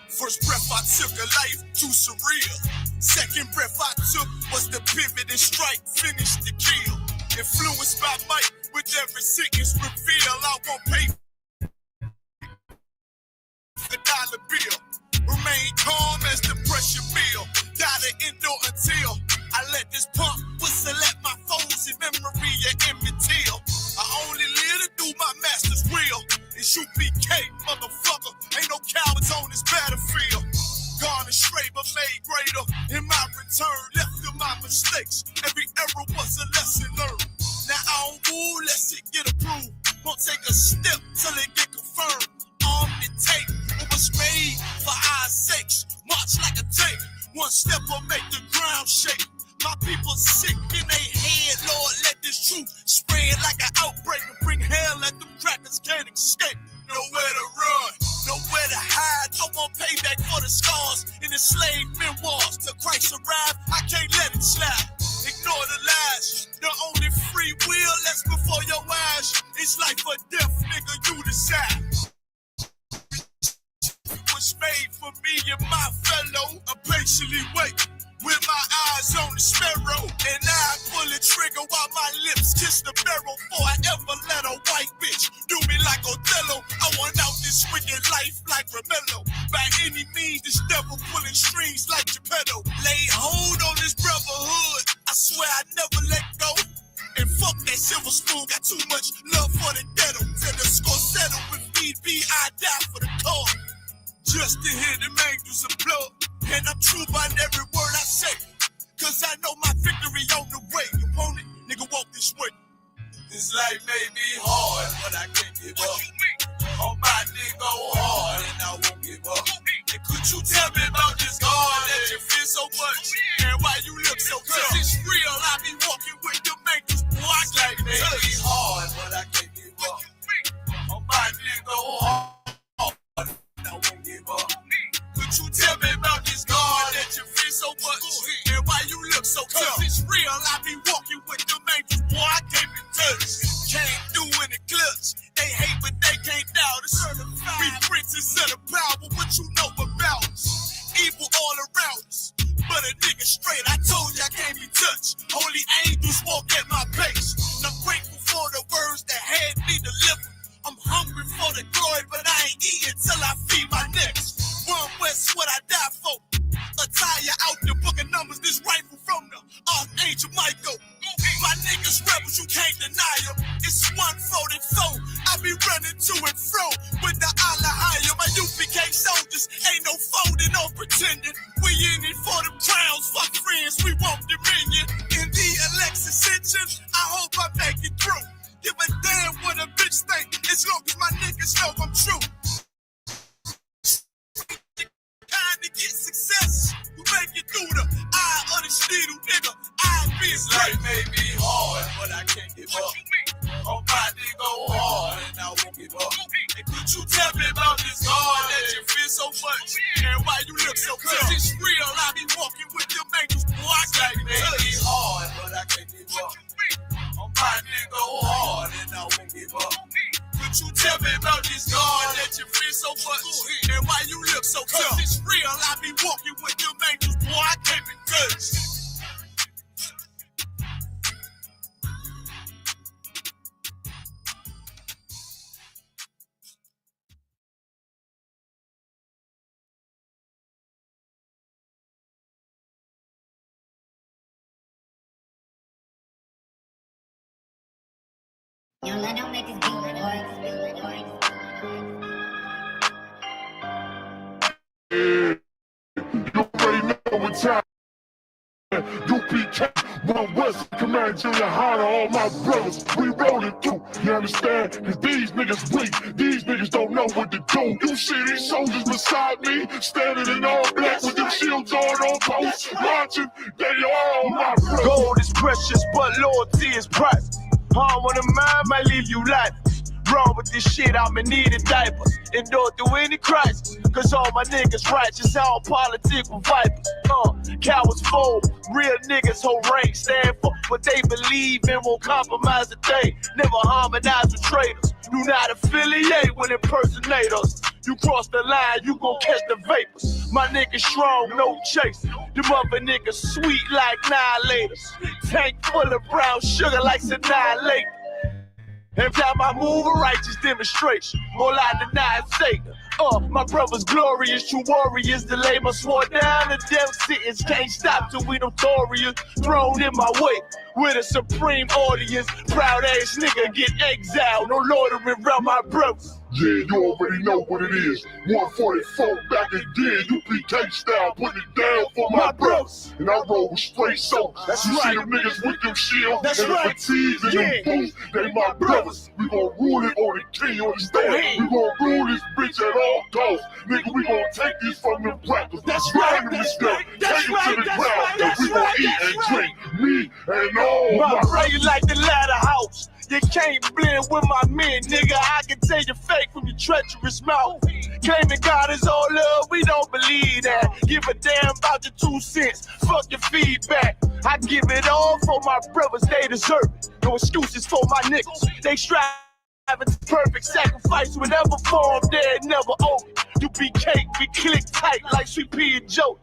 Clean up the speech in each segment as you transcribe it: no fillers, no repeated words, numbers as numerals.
First breath I took, a life too surreal. Second breath I took was the pivot and strike, finish the kill. Influenced by might, with every sentence reveal. I won't pay the dollar bill. Remain calm as the pressure build. Gotta endure until I let this pump whistle at my foes in memory of Emmett Till. I only live to do my master's will. ISUPK, motherfucker. Ain't no cowards on this battlefield. Gone astray but made greater. In my return, left to my mistakes. Every error was a lesson learned. Now I don't rule, let's it get approved. Won't take a step till it get confirmed. Armed and tape, it was made for our sakes. March like a tank. One step will make the ground shake. My people sick in their head, Lord, let this truth spread like an outbreak and bring hell that them crackers can't escape. Nowhere to run, nowhere to hide. I want payback for the scars in the slave memoirs. Till Christ arrive, I can't let it slide. Ignore the lies. The only free will that's before your eyes. It's life or death, nigga, you decide. Was made for me and my fellow. I patiently wait with my eyes on the sparrow, and I pull the trigger while my lips kiss the barrel. Before I ever let a white bitch do me like Othello. I want out this wicked life like Romello. By any means, this devil pulling strings like Geppetto. Lay hold on this brotherhood, I swear I never let go. And fuck that silver spoon, got too much love for the ghetto. Till the score settle, with need be, I die for the cause. Just to hear them angels applaud. And I'm true by every word I say. Cause I know my victory on the way. You want it? Nigga, walk this way. This life may be hard, but I can't give up. On my nigga hard, and I won't give up. And could you tell me about this God that you feel so much? And why you look so tough? Cause it's real, I be walking with them angels. Boy, this life may be hard, but I can't give up. On my nigga hard, and I won't give up. Could you tell me about this God that you feel so much? And why you look so tough? It's real, I be walking with them angels. Boy, I can't be touched. Came through in the clutch. They hate, but they can't doubt us. We princes of the power, what you know about us? Evil all around us, but a nigga straight. I told you I can't be touched. Holy angels walk at my pace. And I'm grateful for the words that had me delivered. I'm hungry for the glory, but I ain't eating till I feed my next. One West, what I die for. Attire out the book of numbers, this rifle from the Archangel Michael. My niggas rebels, you can't deny them. It's 144, I be running to and fro with the Allah higher. My UPK soldiers ain't no folding or pretending. We in it for the crowns, fuck friends, we want dominion. In the election ascension, I hope I make it through. Give a damn what a bitch think, as long as my niggas know I'm true. Kind to get success, you make it through the eye of the needle, nigga. I be his life may be hard, but I can't give up. On my nigga hard, and I won't give up. And could you tell me about this God that you feel so much? And why you look so tough? Cause it's real, I be walking with them angels. Boy, I can't may be hard, but I can't give up. On my nigga hard, and I won't give up. Could you tell me about this God that you feel so much? And why you look so tough? Cause it's real, I be walking with them angels. Boy, I can't be touched. Yo, I don't make this beat, boy. You already know what time. UPK, One West, Command Junior High to all my brothers. We rollin' through, you understand? Cause these niggas weak, these niggas don't know what to do. You see these soldiers beside me, standing in all black with them shields on post, marching, they all my brothers. Gold is precious, but loyalty is priceless. Harm on the mind might leave you lifeless. Grown with this shit, I'm in need of diapers. Endure through any crisis, cause all my niggas righteous. All politics with vipers. Cowards fold, real niggas hold rank, stand for what they believe in, won't compromise a day. Never harmonize with traitors. Do not affiliate with impersonators. You cross the line, you gon' catch the vapors. My niggas strong, no chase. Them other niggas sweet like annihilators. Tank full of brown sugar like annihilate. Every time I move, a righteous demonstration. All I deny is Satan. My brother's glorious, true warriors. The labor swore down the death sentence. Can't stop till we notorious. Thrown in my way with a supreme audience. Proud ass nigga get exiled. No loitering around my brothers. Yeah, you already know what it is. 144 back again, UPK style, put it down for my bros. And I roll with straight soap. That's you right. See them niggas with them shields That's and right. the fatigues and them boots. They my brothers. We gon' rule it on the king, you understand? We gon' rule this bitch at all costs. Nigga, we gon' take this from them rappers. That's right. That's That's right. right. That's Take it right. to the That's ground. right. And That's we gon' right. eat That's and right. drink. Me and all My my brain like the ladder house. You can't blend with my men, nigga. I can tell you fake from your treacherous mouth. Claiming God is all love, we don't believe that. Give a damn about your 2 cents. Fuck your feedback. I give it all for my brothers, they deserve it. No excuses for my niggas. They strive to perfect sacrifice, whatever form, they never owe it. You be cake, we click tight like Sweet Pea and Joe.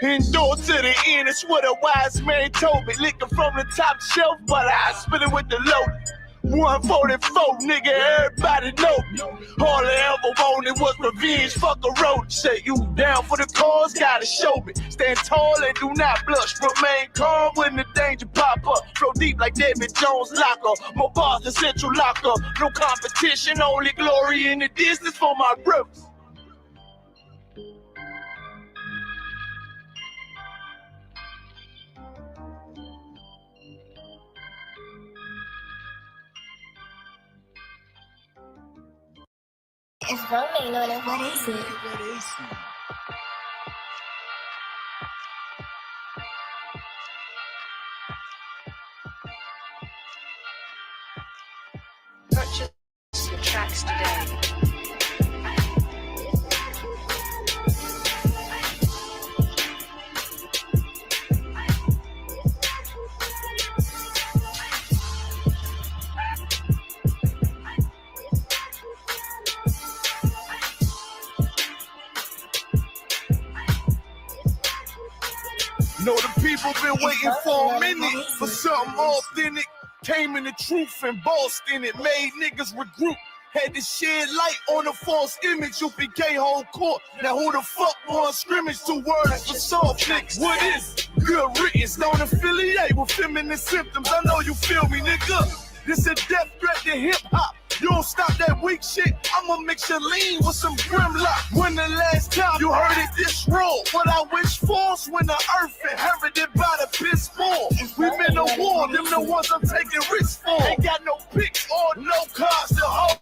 Endure to the end, it's what a wise man told me. Licking from the top shelf, but I spit it with the load. 144, nigga, everybody know me. All I ever wanted was revenge, fuck a road. Say you down for the cause, gotta show me. Stand tall and do not blush. Remain calm when the danger pop up. Flow deep like David Jones locker. More bars than Central Locker. No competition, only glory in the distance for my brothers. It's rolling on it. What is it? Purchase your tracks today. Know the people been waiting for a minute for something authentic. Came in the truth and bossed in it. Made niggas regroup. Had to shed light on the false image. UPK whole court. Now who the fuck wants scrimmage? 2 words for soft niggas. What is good riddance? Don't affiliate with feminine symptoms. I know you feel me, nigga. This a death threat to hip hop. You don't stop that weak shit, I'ma mix your lean with some Grimlock. When the last time you heard it this raw? What I wish for's when the earth inherited by the piss poor. We been to war, them the ones I'm taking risks for. Ain't got no pics or no cars to hold.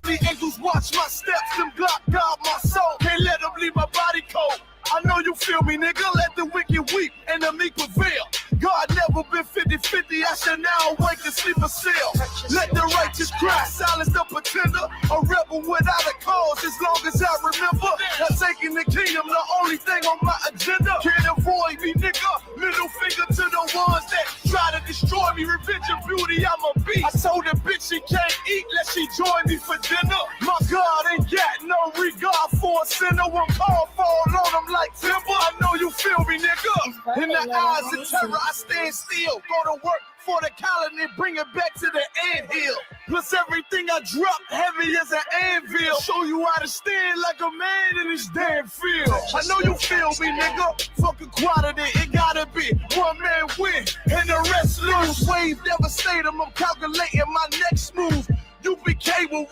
The angels watch my steps and block God my soul. Can't let them leave my body cold. I know you feel me, nigga. Let the wicked weep and the meek prevail. God never been 50-50. I shall now wake and sleep a cell. Let the righteous cry, silence the pretender. A rebel without a cause, as long as I remember. Not taking the kingdom, the only thing on my agenda. Can't avoid me, nigga. Middle finger to the ones that try to destroy me. Revenge and beauty, I'm a beast. I told the bitch she can't eat, let she join me for dinner. My God ain't got no regard for a sinner. One call fall on him like timber. I know you feel me, nigga. In the eyes of terror, I stand still. Go to work for the colony, bring it back to the anthill. Plus everything I drop heavy as an anvil. Show you how to stand like a man in this damn field. I know you feel me, nigga. Fuck equality, it gotta be one man win and the rest lose. Wave devastator, I'm calculating my next move. UPK will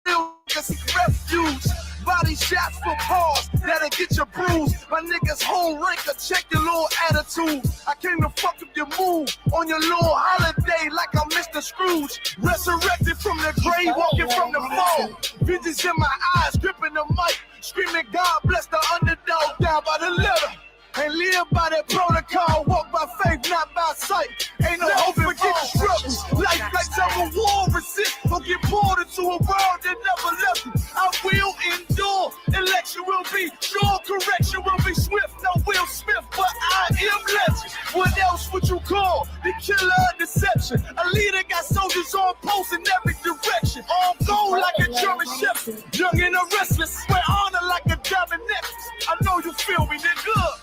real refuge. Body shots for pause, that'll get you bruised. My niggas whole ranker, check your little attitude. I came to fuck up your mood on your little holiday like I'm Mr. Scrooge. Resurrected from the grave, walking from the fall. Visions in my eyes, gripping the mic, screaming God bless the underdog. Down by the letter, and live by that protocol. Walk by faith, not by sight. Ain't no hope for getting struggles. Life like some war resist. Don't get pulled into a world that never left you. I will endure. Election will be sure. Correction will be swift. No Will Smith, but I am legend. What else would you call the killer of deception? A leader got soldiers on post in every direction. On gold like a German shepherd. Young and a restless. Wear honor like a diamond necklace. I know you feel me, nigga.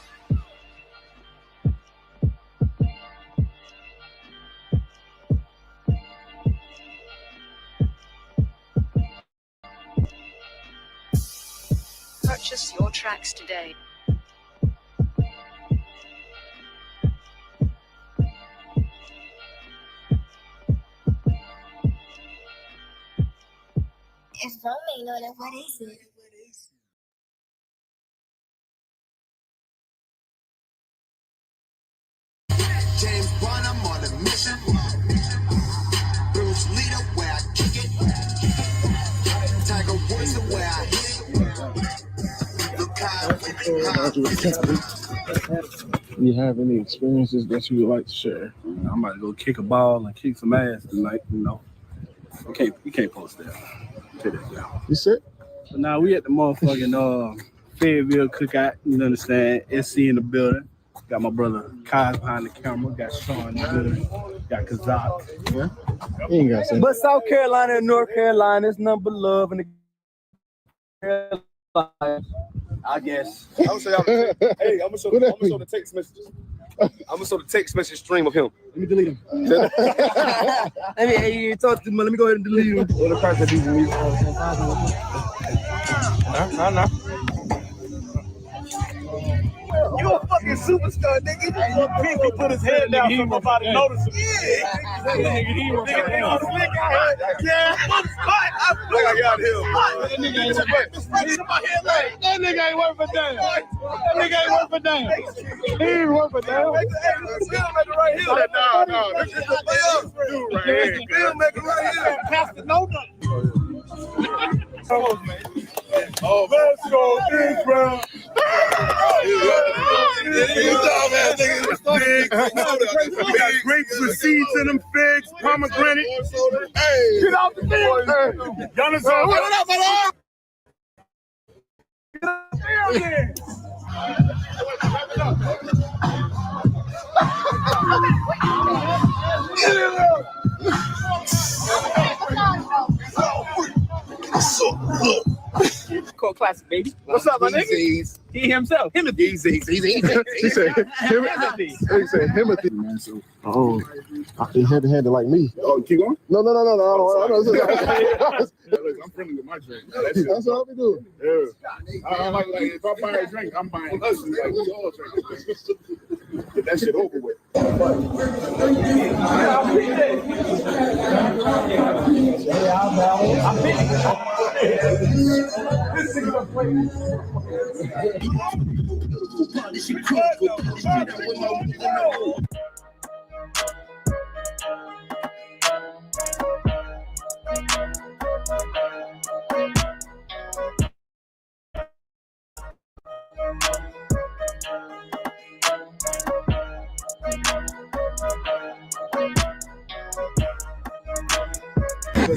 Purchase your tracks today. If some ain't know that, what is it? James Bond, I'm on a mission. Bruce Lee, the way I kick it. Tiger Woods, the way I hit it. Do you have any experiences that you would like to share? I'm about to go kick a ball and kick some ass tonight, you know. You can't post that. Take that down. You said? So now we at the motherfucking Fayetteville cookout, you understand? SC in the building. Got my brother Kai behind the camera. Got Sean in the building. Got Kazak. Yeah. You ain't got to say. But South Carolina and North Carolina is number love and the I guess. I would say, hey, I'm gonna show the text messages. I'm gonna show the text message stream of him. Let me delete him. Hey, talk to him. Let me go ahead and delete him. What the price of these movies? No. You a fucking superstar, nigga. He put his head down so nobody notices him. Yeah. Nigga, he was slick out here. Yeah. Like I got him. That nigga ain't worth a damn. That nigga ain't worth a damn. He ain't worth a damn. No. This is the dude right here. Filmmaker right here. Pastor No Nothing. Oh, let's go this round. Grapes with seeds in them, figs, pomegranate. Hey, get out the field. Y'all understand? What up, brother? Get out the field then. Called classic, baby. What's up, my nigga? He himself. Timothy. Easy. He said, Timothy. Man, so, he had to handle like me. Oh, keep going? No. I don't. I'm friendly with my drink. That's all we do. Yeah. I like if I buy a drink, I'm buying us. Like we all drink. Get that shit over with.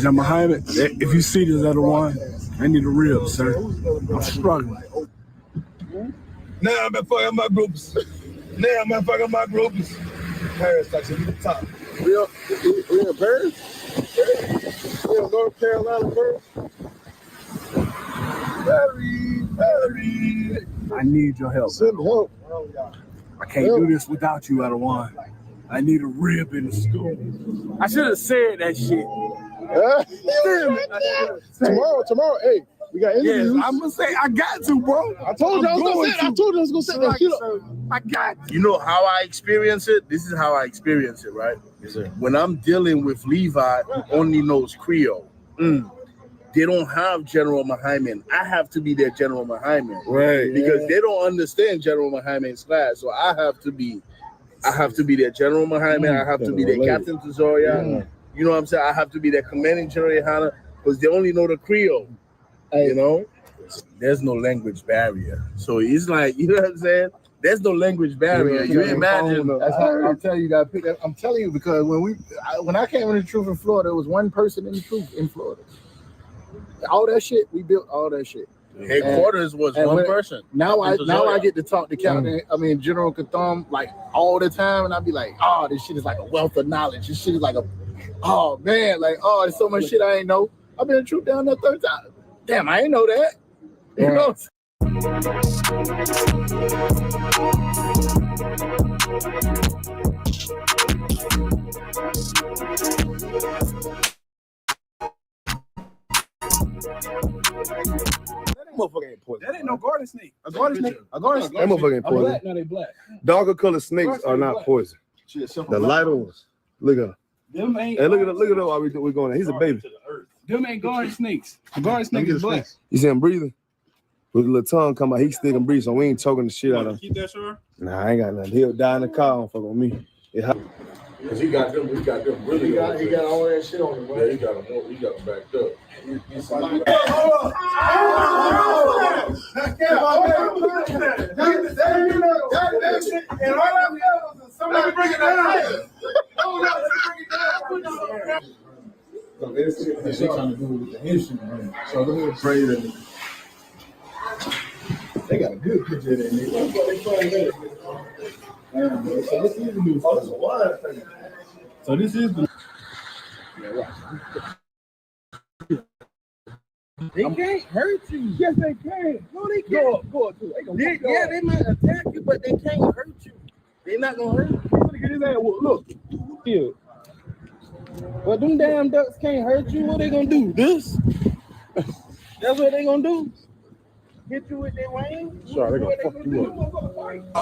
John Muhammad, if you see this other one, I need a rib, sir. I'm struggling. Now I'm fucking my groups. Paris, like the top. We in Paris? We in North Carolina, Paris? Very. I need your help. Send help. I can't do this without you, Adawan. I need a rib in the school. I should have said that shit. Tomorrow, hey, we got interviews. Yes, I'm gonna say I got to, bro. I told you I was gonna say that shit up. I got to. You know how I experience it? This is how I experience it, right? Yes, sir. When I'm dealing with Levi, who only knows Creole, they don't have General Mahaiman. I have to be their General Mahaiman. Right. Because they don't understand General Mahaiman's class. So I have to be their General Mahaiman. I have to be their Captain Tesoria. You know what I'm saying? I have to be their Commanding General Hana because they only know the Creole. You know? There's no language barrier. So it's like, you know what I'm saying? There's no language barrier. You imagine. That's how I'm telling you, you gotta pick that. I'm telling you because when I came into the truth in Florida, there was one person in the truth in Florida. All that shit, we built all that shit. Headquarters was one person. Now I get to talk to Captain, General Katham like all the time, and I'll be like, oh, this shit is like a wealth of knowledge. This shit is like oh man, like, oh, there's so much shit I ain't know. I've been in the truth down there 3rd time. Damn, I ain't know that. You know what Motherfucker ain't poison. That ain't no garden snake. A garden snake. A garden snake. That motherfucker ain't poison. Black, no, they black. Darker colored snakes are not poison. The lighter ones. Look at them. Them ain't. Hey, look at them while we're going. He's a baby. Them ain't garden snakes. The garden snake is black. You see him breathing? With a little tongue come out, he still can breathe, so we ain't choking the shit out of him. Keep that, sure? Nah, I ain't got nothing. He'll die in the car, don't fuck with me. Cause he got them really. He got all that shit on him, right? Yeah, he got them backed up. Somebody bring it down. They're trying to do with the instrument, so go ahead and pray that. They got a good picture of that nigga. So this is the new. So this is the. They can't hurt you. Yes, they can. No, they can't. Go up to it. They might attack you, but they can't hurt you. They're not gonna hurt you. He's gonna get his ass whooped. Look. Yeah. But them damn ducks can't hurt you. What they gonna do? This? That's what they gonna do. Hit you with their wings? Sure, they gonna fuck you up. I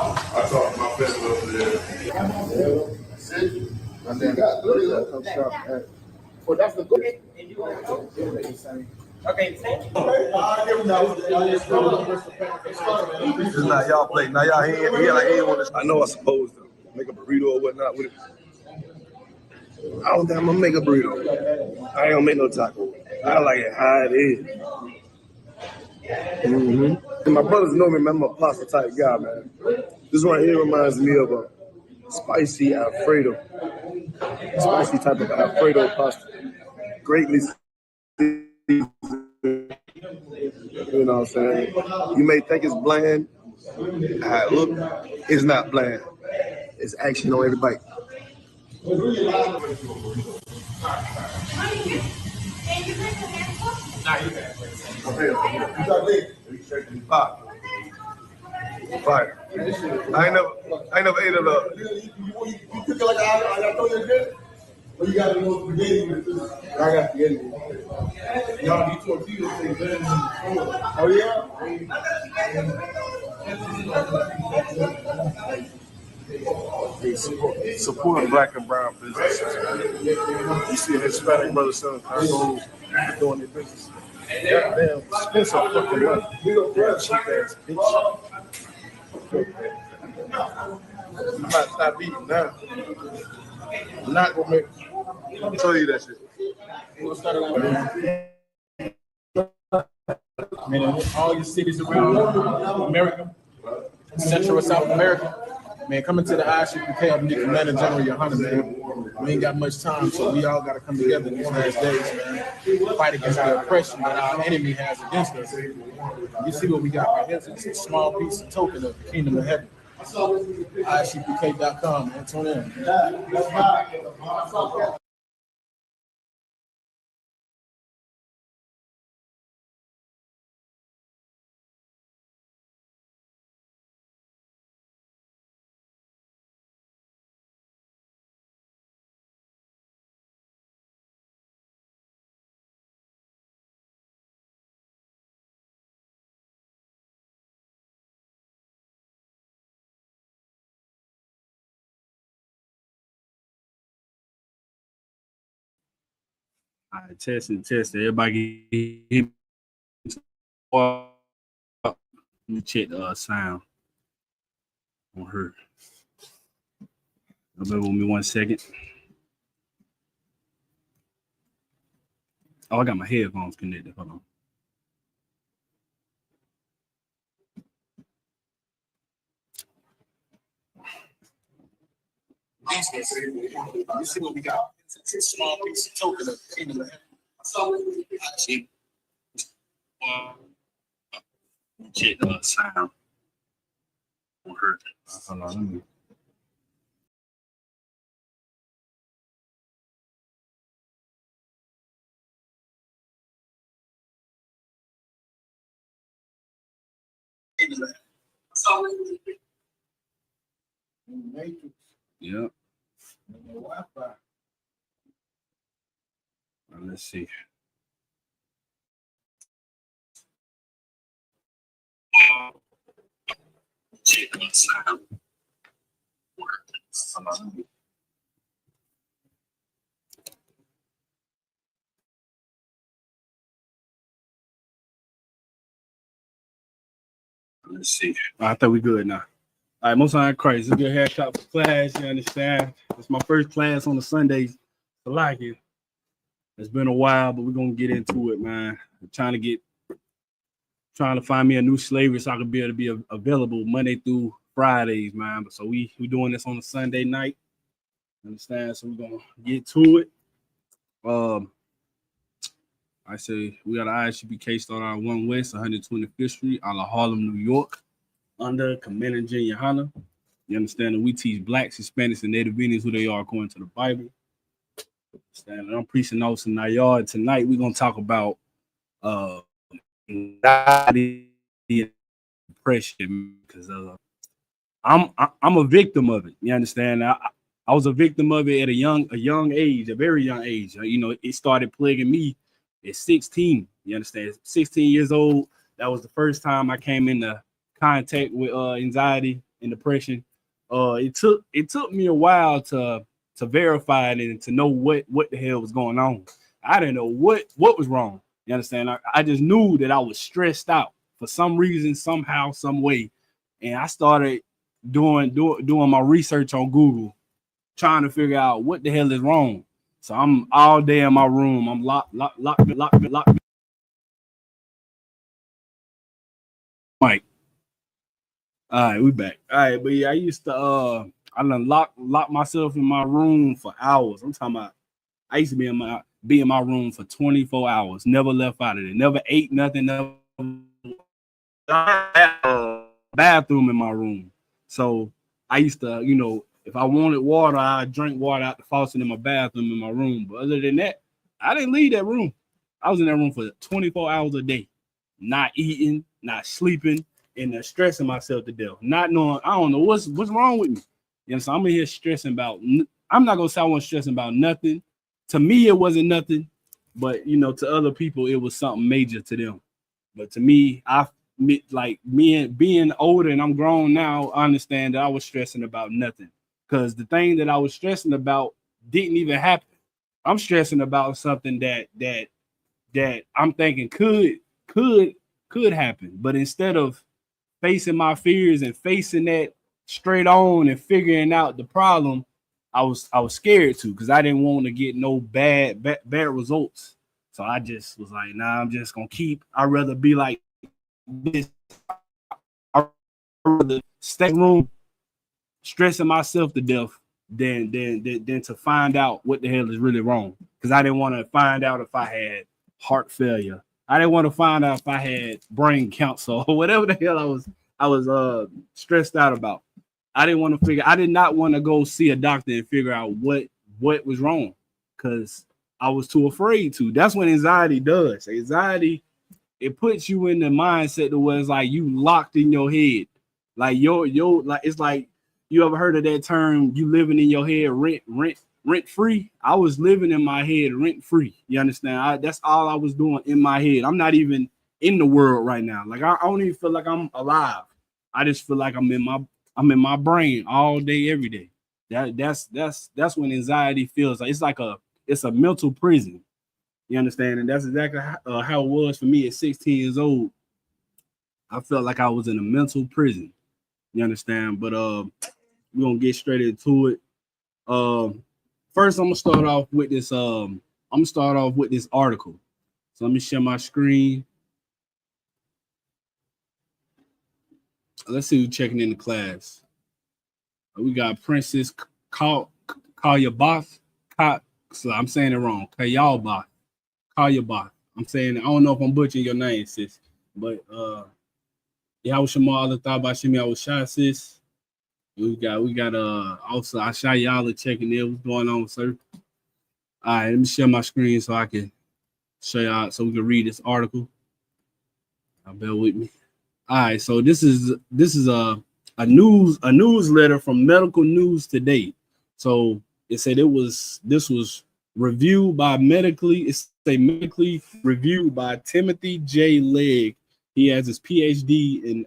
talked my best over there. And then come shop. Well, that's the good. Okay, It's not y'all play. Now y'all here like he want to. I know I'm supposed to make a burrito or whatnot with it. I don't think I'm gonna make a burrito. I ain't gonna make no taco. I like it how it is. And my brothers know me, man. I'm a pasta type guy, man. This right here reminds me of a spicy Alfredo. Spicy type of Alfredo pasta. Greatly seasoned. You know what I'm saying? You may think it's bland. Look, it's not bland. It's action on every bite. Fire. I never ate it up. You cook it like I got throw your good? Or you got to know spaghetti with it? I got spaghetti. Y'all need tortillas things better than oh yeah? Support black and brown businesses. You see a Hispanic brother selling tacos, doing their business. Goddamn, spend some fucking money. Damn cheap ass bitch. You might stop eating now. I'm not gonna make. Let me tell you that shit. I mean, in all your cities around America, Central and South America, man, coming to the ISUPK of the Commander General Yohana, man. We ain't got much time, so we all got to come together in these last days, man. Fight against the oppression that our enemy has against us. You see what we got right here? It's a small piece of token of the kingdom of heaven. ISUPK.com, man. Tune in. All right, testing. Everybody get let me check the sound on her. Bear with me 1 second. Oh, I got my headphones connected. Hold on. business. You see what we got? It's a small piece of token of kingdom of heaven. Actually, check the sound. Hold on, let me. Yep. Let's see. Check the sound. Let's see. I thought we good now. All right, most of Christ. It's a good haircut for class. You understand? It's my first class on the Sundays. I like it. It's been a while, but we're gonna get into it, man. I'm trying to find me a new slavery so I can be able to be available Monday through Fridays, man. But so we doing this on a Sunday night. Understand? So we're gonna get to it. I say we got an ISUPK start on 1 West, 125th Street, out of Harlem, New York, under Commander Junior Hanna. You understand that we teach blacks, Hispanics, and Native Indians who they are according to the Bible. Understand? I'm preaching notes in our yard tonight. We're gonna talk about anxiety and depression because I'm a victim of it. You understand? I was a victim of it at a young age, a very young age. You know, it started plaguing me at 16. You understand? 16 years old. That was the first time I came into contact with anxiety and depression. It took me a while to verify it and to know what the hell was going on. I didn't know what was wrong. You understand? I just knew that I was stressed out for some reason, somehow, some way, and I started doing my research on Google, trying to figure out what the hell is wrong. So I'm all day in my room. I'm locked. Mike. All right, we back. All right, but yeah, I used to I done lock myself in my room for hours. I'm talking about I used to be in my room for 24 hours, never left out of it, never ate nothing, never bathroom in my room. So I used to, you know, if I wanted water, I'd drink water out the faucet in my bathroom in my room. But other than that, I didn't leave that room. I was in that room for 24 hours a day, not eating, not sleeping, and stressing myself to death. Not knowing, I don't know what's wrong with me. You know, so I'm in here stressing about. I'm not gonna say I wasn't stressing about nothing. To me, it wasn't nothing, but you know, to other people, it was something major to them. But to me, being older and I'm grown now, I understand that I was stressing about nothing because the thing that I was stressing about didn't even happen. I'm stressing about something that I'm thinking could happen, but instead of facing my fears and facing that straight on and figuring out the problem, I was scared to because I didn't want to get no bad results. So I just was like, nah, I'm just gonna I'd rather be like this. I'd rather stay in the room stressing myself to death than to find out what the hell is really wrong. Because I didn't want to find out if I had heart failure. I didn't want to find out if I had brain cancer or whatever the hell I was stressed out about. I did not want to go see a doctor and figure out what was wrong because I was too afraid to. That's what anxiety does. Anxiety, it puts you in the mindset to where it's like you locked in your head. Like your like it's like you ever heard of that term, you living in your head rent free? I was living in my head rent free. You understand? That's all I was doing in my head. I'm not even in the world right now. Like I don't even feel like I'm alive. I just feel like I'm in my brain all day, every day. That's when anxiety feels like it's a mental prison. You understand? And that's exactly how it was for me at 16 years old. I felt like I was in a mental prison. You understand? But we're gonna get straight into it. First, I'm gonna start off with this. Article. So let me share my screen. Let's see who's checking in the class. We got Princess Kalyabath. So I'm saying it wrong. Kalyabath. Kalyabath. I'm saying I don't know if I'm butchering your name, sis. But Yahweh Shema Allah Thaba Shemi Awashai, sis. We got also Ashayala checking in. What's going on, sir? All right, let me share my screen so I can show y'all so we can read this article. Bear with me. All right, so this is a newsletter from Medical News Today. So it said this was reviewed by medically reviewed by Timothy J. Legg. He has his PhD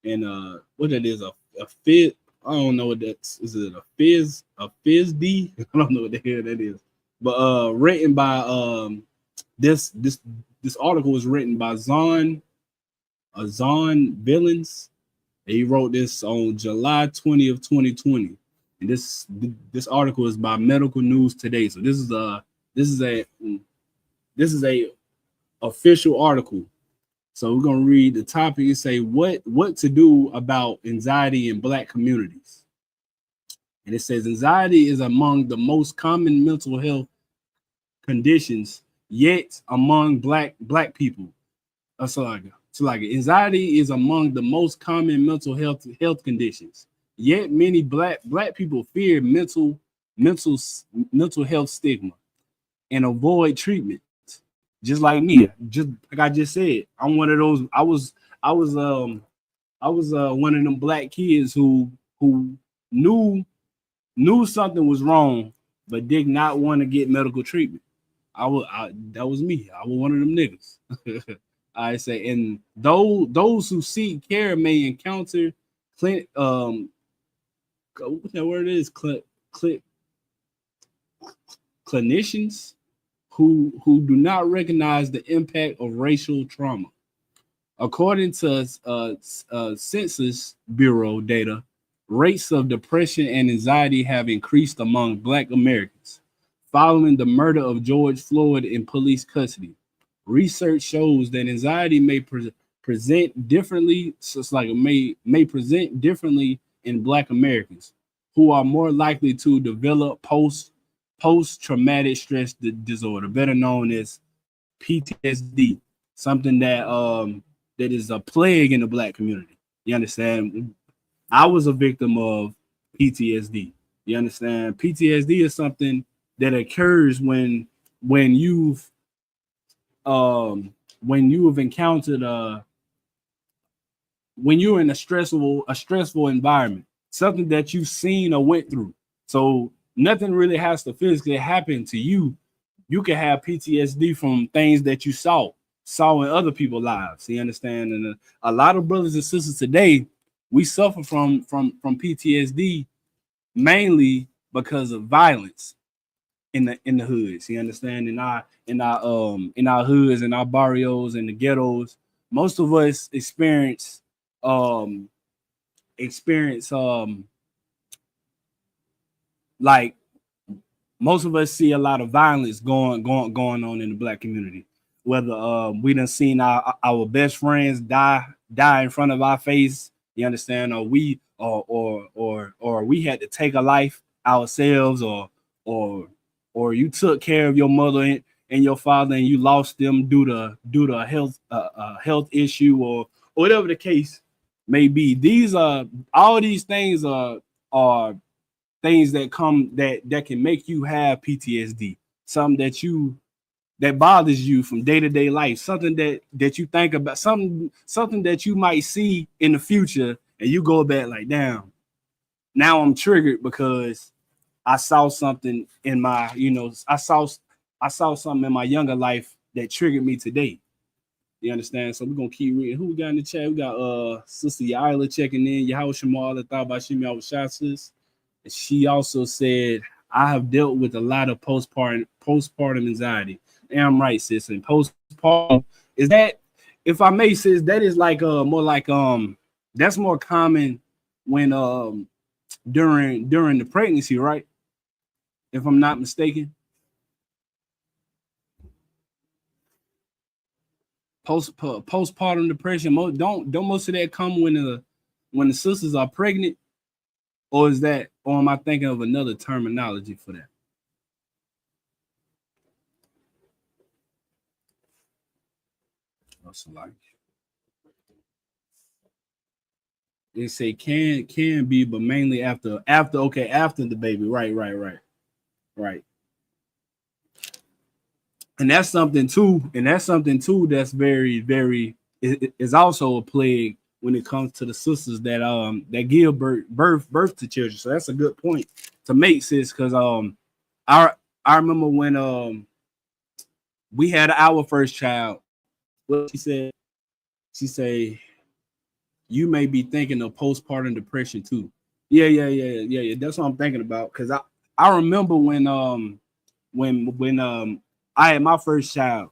in what that is, a phys. I don't know what that's. Is it a PhD? I don't know what the hell that is. But written by this article was written by Zon Billings. He wrote this on July 20th, 2020. And this article is by Medical News Today. So this is a official article. So we're gonna read the topic and say what to do about anxiety in Black communities. And it says anxiety is among the most common mental health conditions, yet among black people. Anxiety is among the most common mental health conditions. Yet many black people fear mental health stigma and avoid treatment. Just like me, just like I just said, I'm one of those. I was one of them black kids who knew something was wrong, but did not want to get medical treatment. That was me. I was one of them niggas. I say, and those who seek care may encounter what that word is, clinicians who do not recognize the impact of racial trauma. According to Census Bureau data, rates of depression and anxiety have increased among Black Americans following the murder of George Floyd in police custody. Research shows that anxiety may present differently, so it's like it may present differently in Black Americans, who are more likely to develop post-traumatic stress disorder, better known as PTSD, something that is a plague in the Black community. You understand? I was a victim of PTSD. You understand? PTSD is something that occurs when you've encountered when you're in a stressful environment, something that you've seen or went through. So nothing really has to physically happen to you. You can have PTSD from things that you saw in other people's lives. You understand? And a lot of brothers and sisters today, we suffer from PTSD mainly because of violence in the hoods. You understand? In our hoods, in our barrios, in the ghettos, most of us experience like most of us see a lot of violence going on in the Black community. Whether we done seen our best friends die in front of our face, you understand, or we had to take a life ourselves, or you took care of your mother and your father and you lost them due to a health issue or whatever the case may be. All these things are things that can make you have PTSD, something that bothers you from day-to-day life, something that you think about, something that you might see in the future, and you go back like, damn, now I'm triggered because I saw something in my, I saw something in my younger life that triggered me today. You understand? So we're gonna keep reading. Who we got in the chat? We got Sister Yaila checking in. Yahweh Shema Allah thought about Shemi Awashai. She also said, I have dealt with a lot of postpartum anxiety. And I'm right, sis. And postpartum is that, if I may, sis, that is like more like that's more common when during the pregnancy, right? If I'm not mistaken. Postpartum depression, don't most of that come when the sisters are pregnant? Or is that, or am I thinking of another terminology for that? What's like? They say can be, but mainly after okay, after the baby. Right. And that's something too. And that's something too that's very, very is also a plague when it comes to the sisters that give birth to children. So that's a good point to make, sis, because I I remember when we had our first child. What she say, you may be thinking of postpartum depression too. Yeah. That's what I'm thinking about. Cause I remember when I had my first child,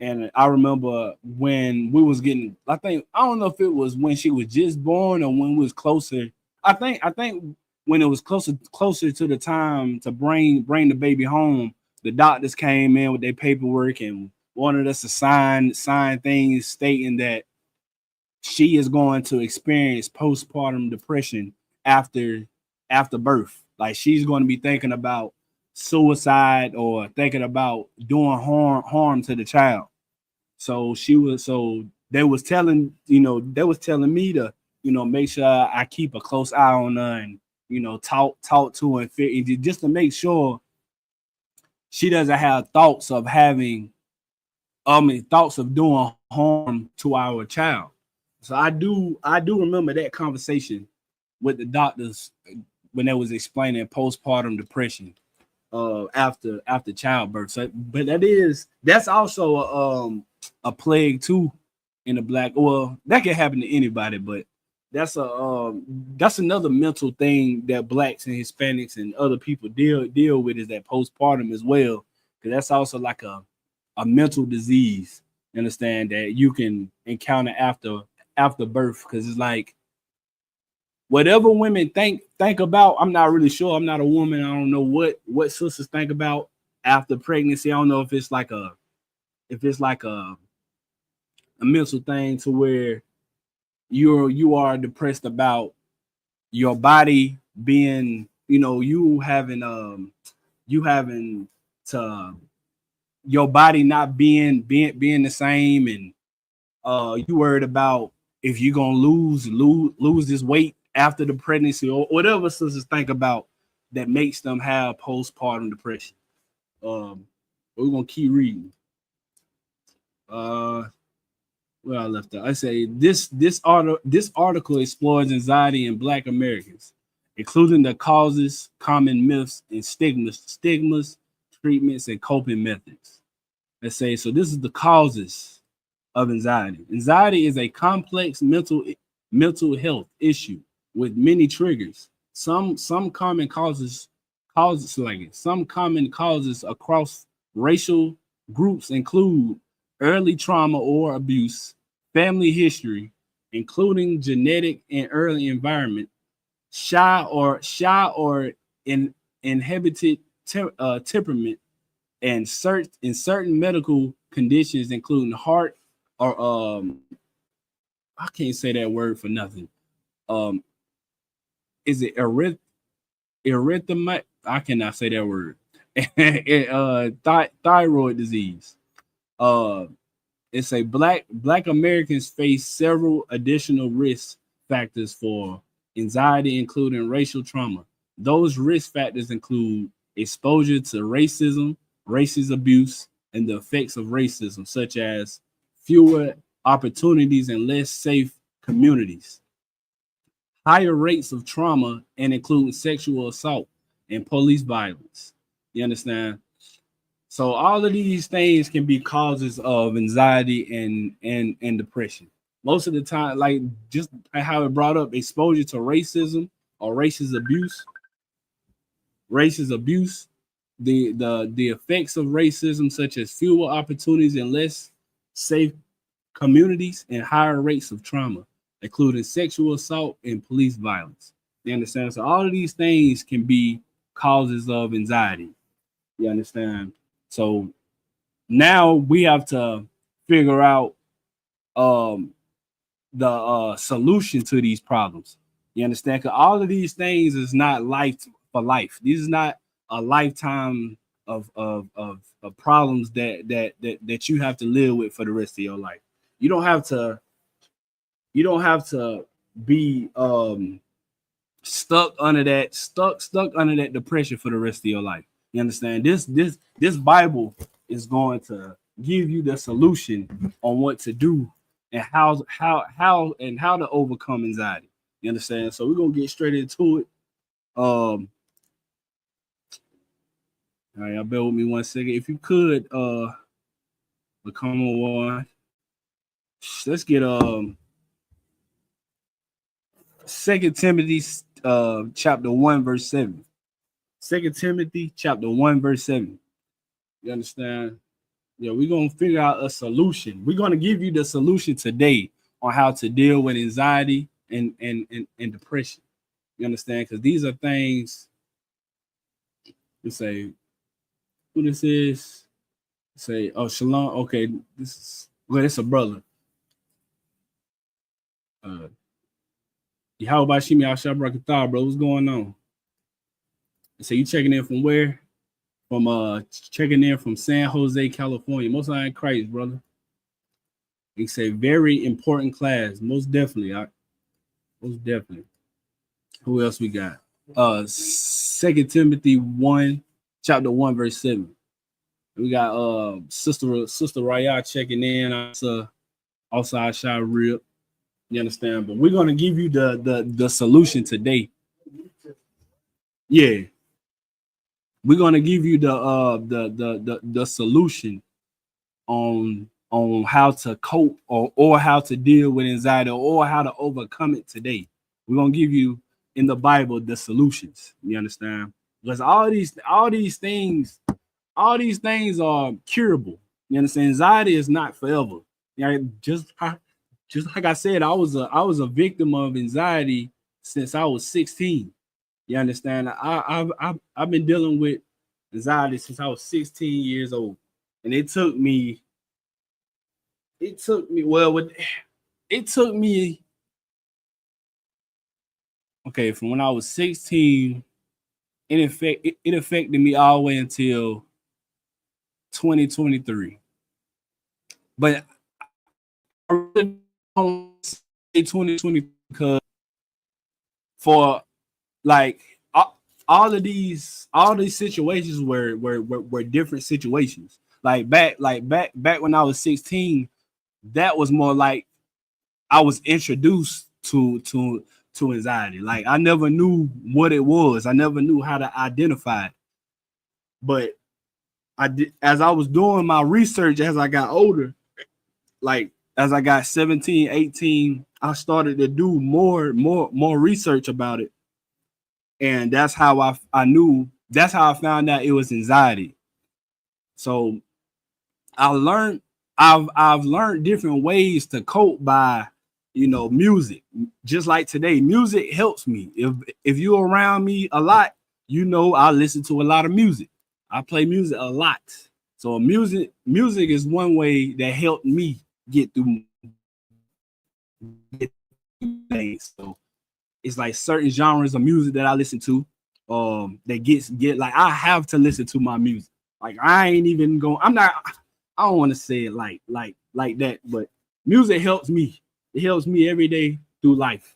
and I remember when we was getting, I don't know if it was when she was just born or when we was closer. I think when it was closer to the time to bring the baby home, the doctors came in with their paperwork and wanted us to sign things stating that she is going to experience postpartum depression after birth. Like she's going to be thinking about suicide or thinking about doing harm to the child. So they was telling me to make sure I keep a close eye on her and talk to her and just to make sure she doesn't have thoughts of doing harm to our child. So I do remember that conversation with the doctors when they was explaining postpartum depression after childbirth. So, but that's also a plague too in the black. Well, that can happen to anybody, but that's another mental thing that blacks and Hispanics and other people deal with, is that postpartum as well, because that's also like a mental disease. You understand, that you can encounter after birth, because it's like whatever women think about. I'm not really sure. I'm not a woman. I don't know what sisters think about after pregnancy. I don't know if it's like a mental thing to where you are depressed about your body being, you having to your body not being the same, and you worried about if you're gonna lose this weight after the pregnancy, or whatever sisters think about that makes them have postpartum depression. We're gonna keep reading. Uh, where I left out, I say this article explores anxiety in Black Americans, including the causes, common myths, and stigmas, treatments, and coping methods. Let's say so. This is the causes of anxiety. Anxiety is a complex mental health issue with many triggers. Some common causes across racial groups include early trauma or abuse, family history, including genetic and early environment, shy or inhibited temperament, and certain medical conditions, including heart or I can't say that word for nothing. Um, is it erythema? I cannot say that word. Thyroid disease. Uh, it's a Black Americans face several additional risk factors for anxiety, including racial trauma. Those risk factors include exposure to racism, racist abuse, and the effects of racism, such as fewer opportunities and less safe communities, higher rates of trauma, and including sexual assault and police violence. You understand? So all of these things can be causes of anxiety and depression. Most of the time, like just how it brought up, exposure to racism or racist abuse, the effects of racism, such as fewer opportunities and less safe communities, and higher rates of trauma, including sexual assault and police violence. You understand? So all of these things can be causes of anxiety. You understand? So now we have to figure out the solution to these problems. You understand? Because all of these things is not life for life. These is not a lifetime of problems that you have to live with for the rest of your life. You don't have to be stuck under that depression for the rest of your life. You understand? This Bible is going to give you the solution on what to do and how to overcome anxiety. You understand? So we're gonna get straight into it. All right, y'all bear with me 1 second. If you could become a one, let's get 2 Timothy chapter 1 verse 7. 2 Timothy chapter 1 verse 7. You understand? Yeah, we're gonna figure out a solution. We're gonna give you the solution today on how to deal with anxiety and depression. You understand? Because these are things. You say who this is. Say, oh, Shalom. Okay, this is it's a brother. How about Shimi Al-Shabrakatah, bro? What's going on? So you checking in from where? From checking in from San Jose, California. Most High in Christ, brother. It's a very important class. Most definitely. Most definitely. Who else we got? 2 Timothy 1, chapter 1, verse 7. We got Sister Raya checking in. Outside shot real. You understand? But we're gonna give you the solution today. Yeah. We're gonna give you the solution on how to cope or how to deal with anxiety or how to overcome it today. We're gonna give you in the Bible the solutions. You understand? Because all these things are curable. You understand? Anxiety is not forever. You know, just like I said, I was a victim of anxiety since I was 16. You understand? I've been dealing with anxiety since I was 16 years old, and it took me okay from when I was 16. It affected me all the way until 2023. But I really don't say 2020 because for like all these situations were different situations. Like back when I was 16, that was more like I was introduced to anxiety. Like I never knew what it was. I never knew how to identify it. But I did as I was doing my research as I got older, like as I got 17, 18, I started to do more research about it. And that's how I knew, that's how I found out it was anxiety. So I've learned different ways to cope by, music. Just like today, music helps me. If you're around me a lot, I listen to a lot of music. I play music a lot. So music is one way that helped me get through things. So it's like certain genres of music that I listen to, that get like I have to listen to my music. Like I ain't even going. I don't want to say it like that, but music helps me. It helps me every day through life.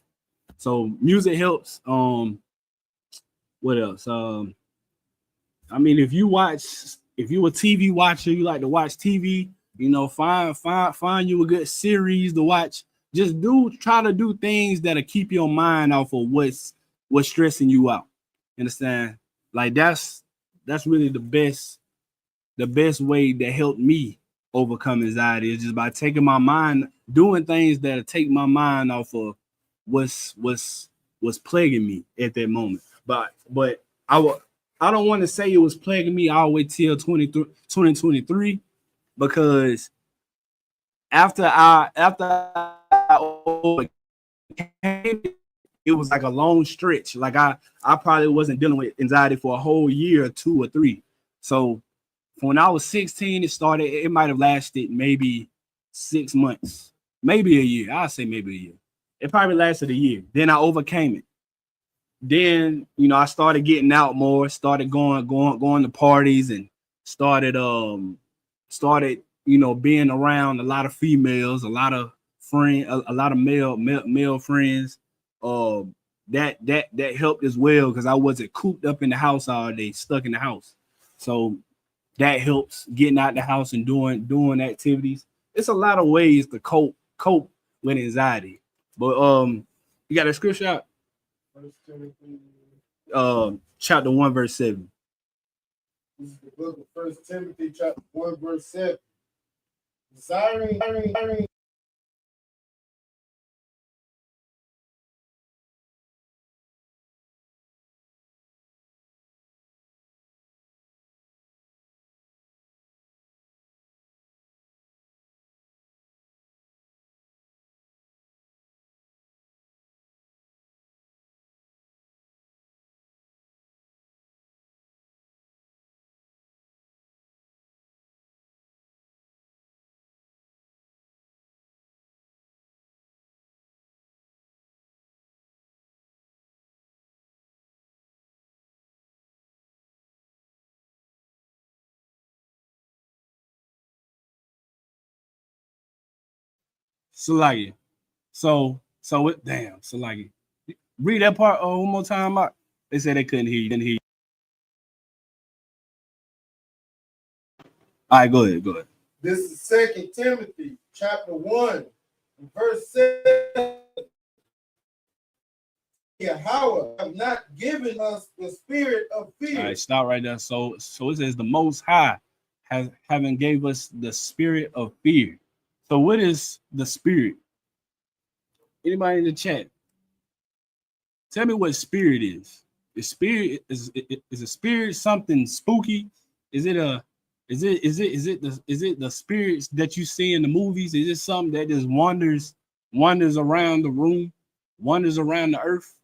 So music helps. What else? I mean, if you're a TV watcher, you like to watch TV, find you a good series to watch. Just try to do things that'll keep your mind off of what's stressing you out. Understand? Like that's really the best way that helped me overcome anxiety is just by taking my mind, doing things that'll take my mind off of what's plaguing me at that moment. But I don't want to say it was plaguing me all the way till 2023 because after I overcame it was like a long stretch. Like I probably wasn't dealing with anxiety for a whole year or 2 or 3. So when I was 16, it might have lasted maybe 6 months, maybe a year. I'll say maybe a year. It probably lasted a year. Then I overcame it. then I started getting out more, started going to parties, and started being around a lot of females, a lot of a lot of male friends. That helped as well because I wasn't cooped up in the house all day, stuck in the house. So that helps getting out the house and doing activities. It's a lot of ways to cope with anxiety. But you got a scripture out? Chapter 1, verse 7. This is the book of 1 Timothy, chapter 1, verse 7. Desiring Salagi. So it damn Salagi. Read that part one more time. They said they couldn't hear you. Didn't hear you. All right, go ahead. This is 2 Timothy, chapter 1, verse 7. Yahweh have not given us the spirit of fear. All right, stop right there. So it says the Most High haven't gave us the spirit of fear. So what is the spirit? Anybody in the chat? Tell me what spirit is. The spirit is a spirit something spooky? Is it the spirits that you see in the movies? Is it something that just wanders around the room, wanders around the earth?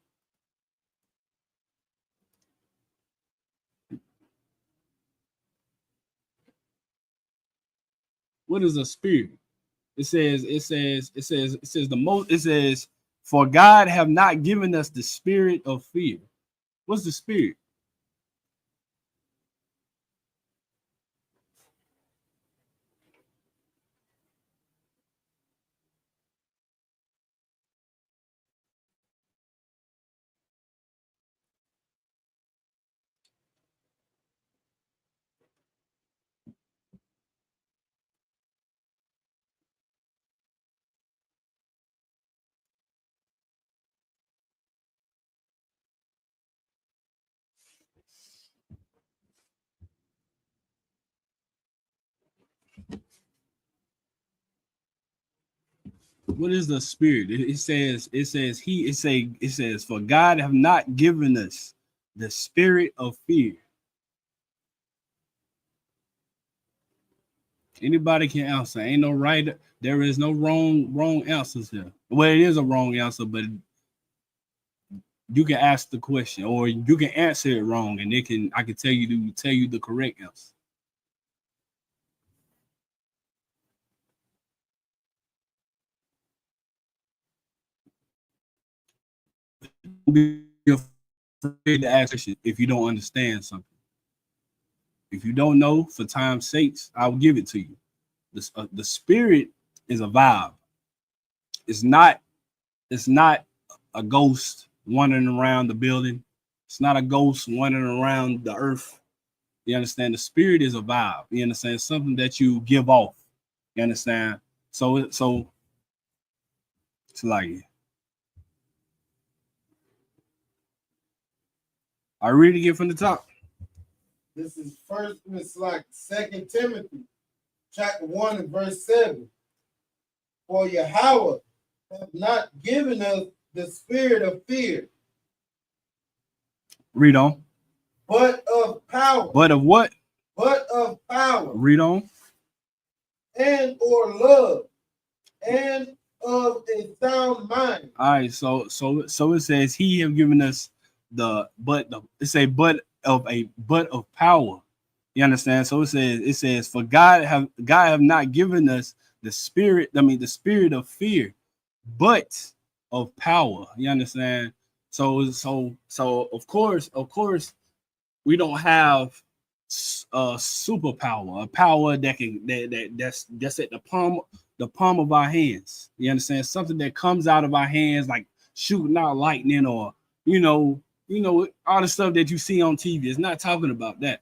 What is a spirit? It says for God have not given us the spirit of fear. What's the spirit? What is the spirit? It says for God have not given us the spirit of fear. Anybody can answer. Ain't no right. There is no wrong answers here. Well, it is a wrong answer, but you can ask the question, or you can answer it wrong, and I can tell you the correct answer. Be afraid to ask questions if you don't understand something. If you don't know, for time's sakes, I'll give it to you. The spirit is a vibe. It's not a ghost wandering around the building. It's not a ghost wandering around the earth. You understand? The spirit is a vibe. You understand? It's something that you give off. You understand? So it's like, I read it again from the top. This is it's like 2 Timothy, chapter 1 and verse 7. For Yahweh have not given us the spirit of fear. Read on. But of power. But of what? But of power. Read on. And or love. And of a sound mind. All right, so it says he have given us but of power. You understand? So it says for God have not given us the spirit of fear, but of power. You understand? So of course, we don't have a superpower, a power that can that's at the palm of our hands. You understand? Something that comes out of our hands like shooting out lightning, or all the stuff that you see on TV. It's not talking about that.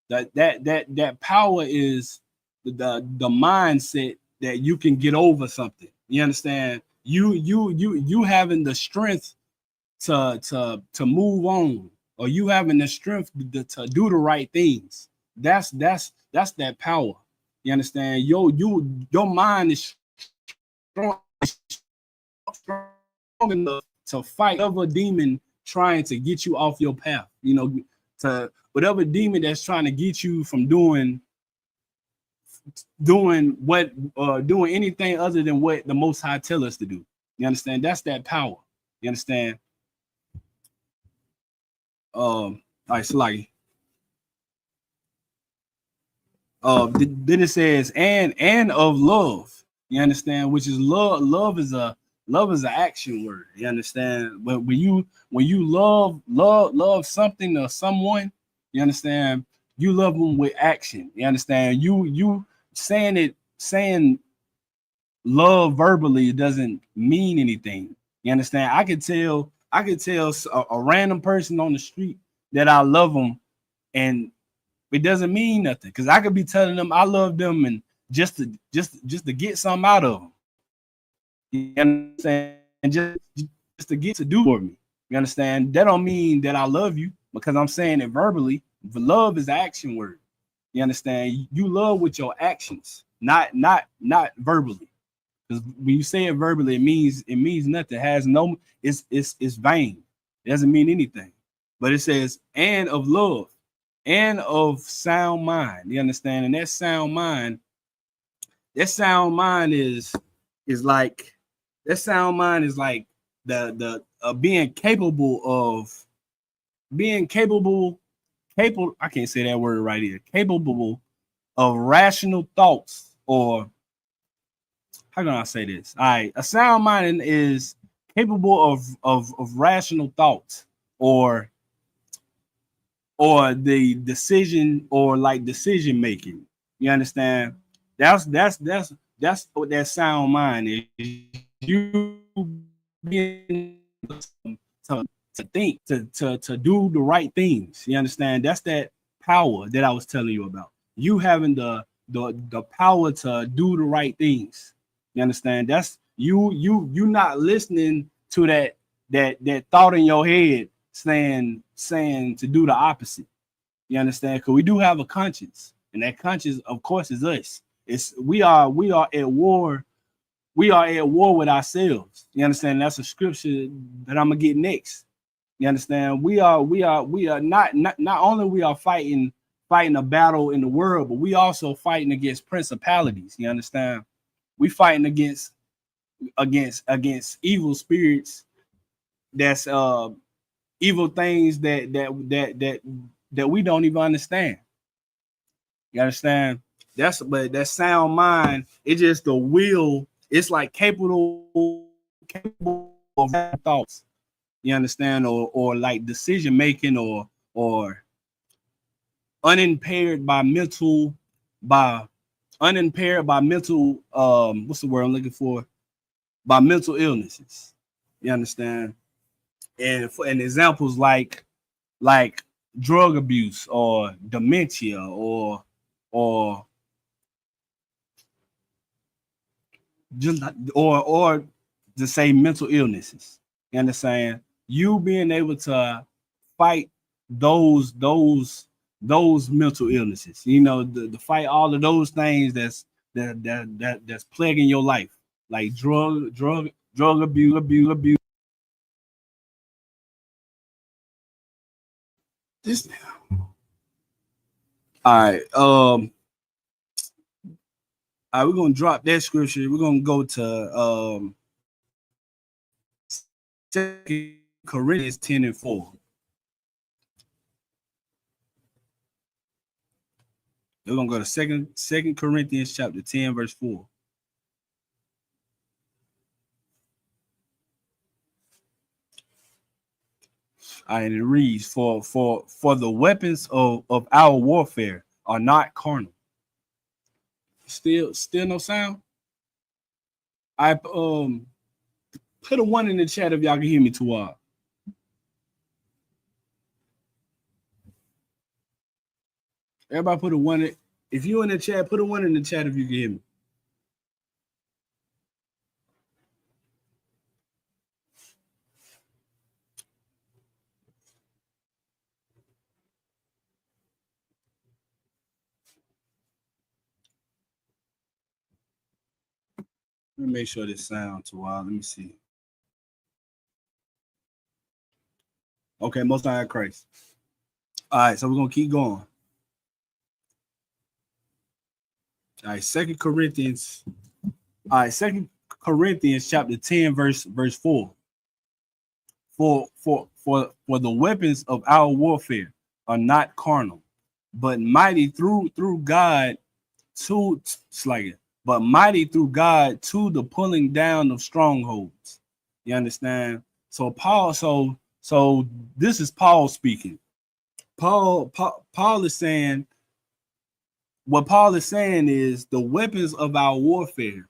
That power is the mindset that you can get over something. You understand? You having the strength to move on, or you having the strength to do the right things. That's that power. You understand? Your mind is strong, strong enough to fight whatever demon trying to get you off your path. To whatever demon that's trying to get you from doing anything other than what the Most High tell us to do. You understand? That's that power. You understand? All right, Slaggy. Then it says and of love. You understand? Which is love. Love is an action word. You understand? But when you love something or someone, you understand? You love them with action. You understand? You saying love verbally doesn't mean anything. You understand? I could tell a random person on the street that I love them, and it doesn't mean nothing, because I could be telling them I love them and just to get something out of them. You understand? And just to get to do for me. You understand? That don't mean that I love you, because I'm saying it verbally. But love is an action word. You understand? You love with your actions, not verbally. Because when you say it verbally, it means nothing. It has no, it's vain. It doesn't mean anything. But it says, and of love, and of sound mind. You understand? And that sound mind is like, that sound mind is like the being capable. I can't say that word right here. Capable of rational thoughts, or how can I say this? All right, a sound mind is capable of rational thoughts, or the decision, or like decision making. You understand? That's what that sound mind is. You being to think, to do the right things. You understand? That's that power that I was telling you about. You having the power to do the right things. You understand? That's you not listening to that thought in your head saying to do the opposite. You understand? Because we do have a conscience, and that conscience, of course, is us. We are at war. We are at war with ourselves. You understand? That's a scripture that I'm gonna get next. You understand? We are not only we are fighting a battle in the world, but we also fighting against principalities. You understand? We fighting against evil spirits. That's evil things that we don't even understand. You understand? But that sound mind, it's just the will. It's like capable of thoughts. You understand? Or like decision making, or unimpaired by mental what's the word I'm looking for? By mental illnesses. You understand? And examples like drug abuse, or dementia, or just or to say mental illnesses. You understand? You being able to fight those mental illnesses, the fight all of those things that's plaguing your life, like drug abuse. This all right. We're gonna drop that scripture. We're gonna go to 2 Corinthians 10:4. We're gonna go to second Corinthians chapter 10, verse 4. And it reads, for the weapons of our warfare are not carnal. Still no sound. I put a 1 in the chat if y'all can hear me too well. Everybody put a 1 in. If you in the chat, put a 1 in the chat if you can hear me. Let me make sure this sounds too wild. Let me see. Okay, most high Christ. All right, so we're gonna keep going. All right, Second Corinthians chapter 10, verse 4. For the weapons of our warfare are not carnal, but mighty through God to but mighty through God to the pulling down of strongholds. You understand? So Paul, so this is Paul speaking. Paul is saying, what Paul is saying is the weapons of our warfare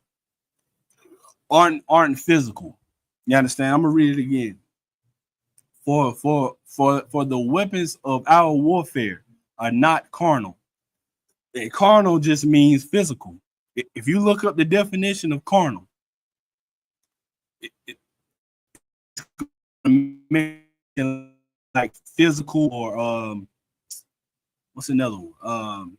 aren't physical. You understand? I'm gonna read it again. For the weapons of our warfare are not carnal. And carnal just means physical. If you look up the definition of carnal, it's like physical or what's another one?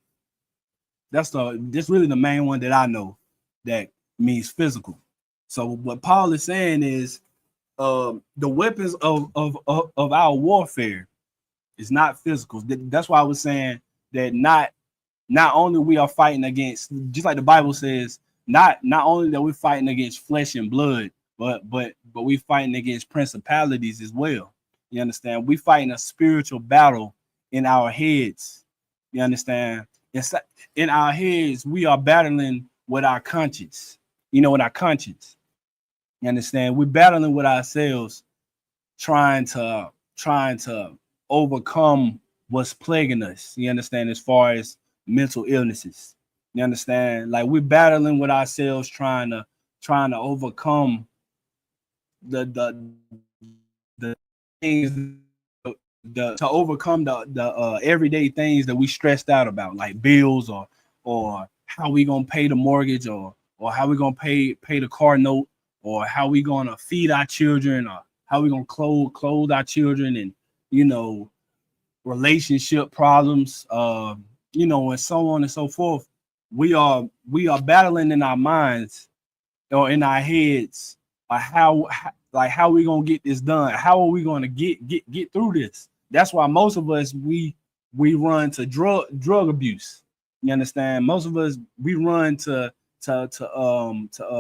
That's really the main one that I know that means physical. So what Paul is saying is the weapons of our warfare is not physical. That's why I was saying that not only we are fighting against, just like the Bible says, not only that we're fighting against flesh and blood, but we fighting against principalities as well. You understand? We fighting a spiritual battle in our heads. You understand? In our heads, we are battling with our conscience. With our conscience. You understand? We're battling with ourselves, trying to overcome what's plaguing us. You understand? As far as mental illnesses, you understand? Like we're battling with ourselves, trying to overcome the things, to overcome the everyday things that we stressed out about, like bills or how we gonna pay the mortgage or how we gonna pay the car note, or how we gonna feed our children, or how we gonna clothe our children, and relationship problems, and so on and so forth. We are battling in our minds or in our heads, how we gonna get this done? How are we gonna get through this? That's why most of us we run to drug abuse. You understand? Most of us we run to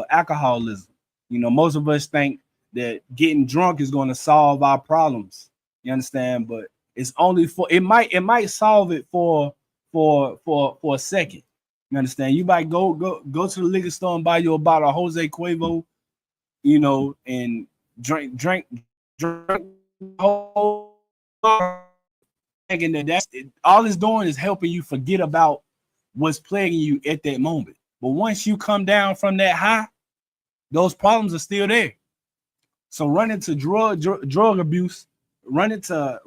alcoholism. Most of us think that getting drunk is going to solve our problems. You understand? But it's only it might solve it for a second. You understand? You might go to the liquor store and buy you a bottle of Jose Cuervo, and drink whole, thinking that that's it. All it's doing is helping you forget about what's plaguing you at that moment. But once you come down from that high, those problems are still there. So running to drug abuse, running to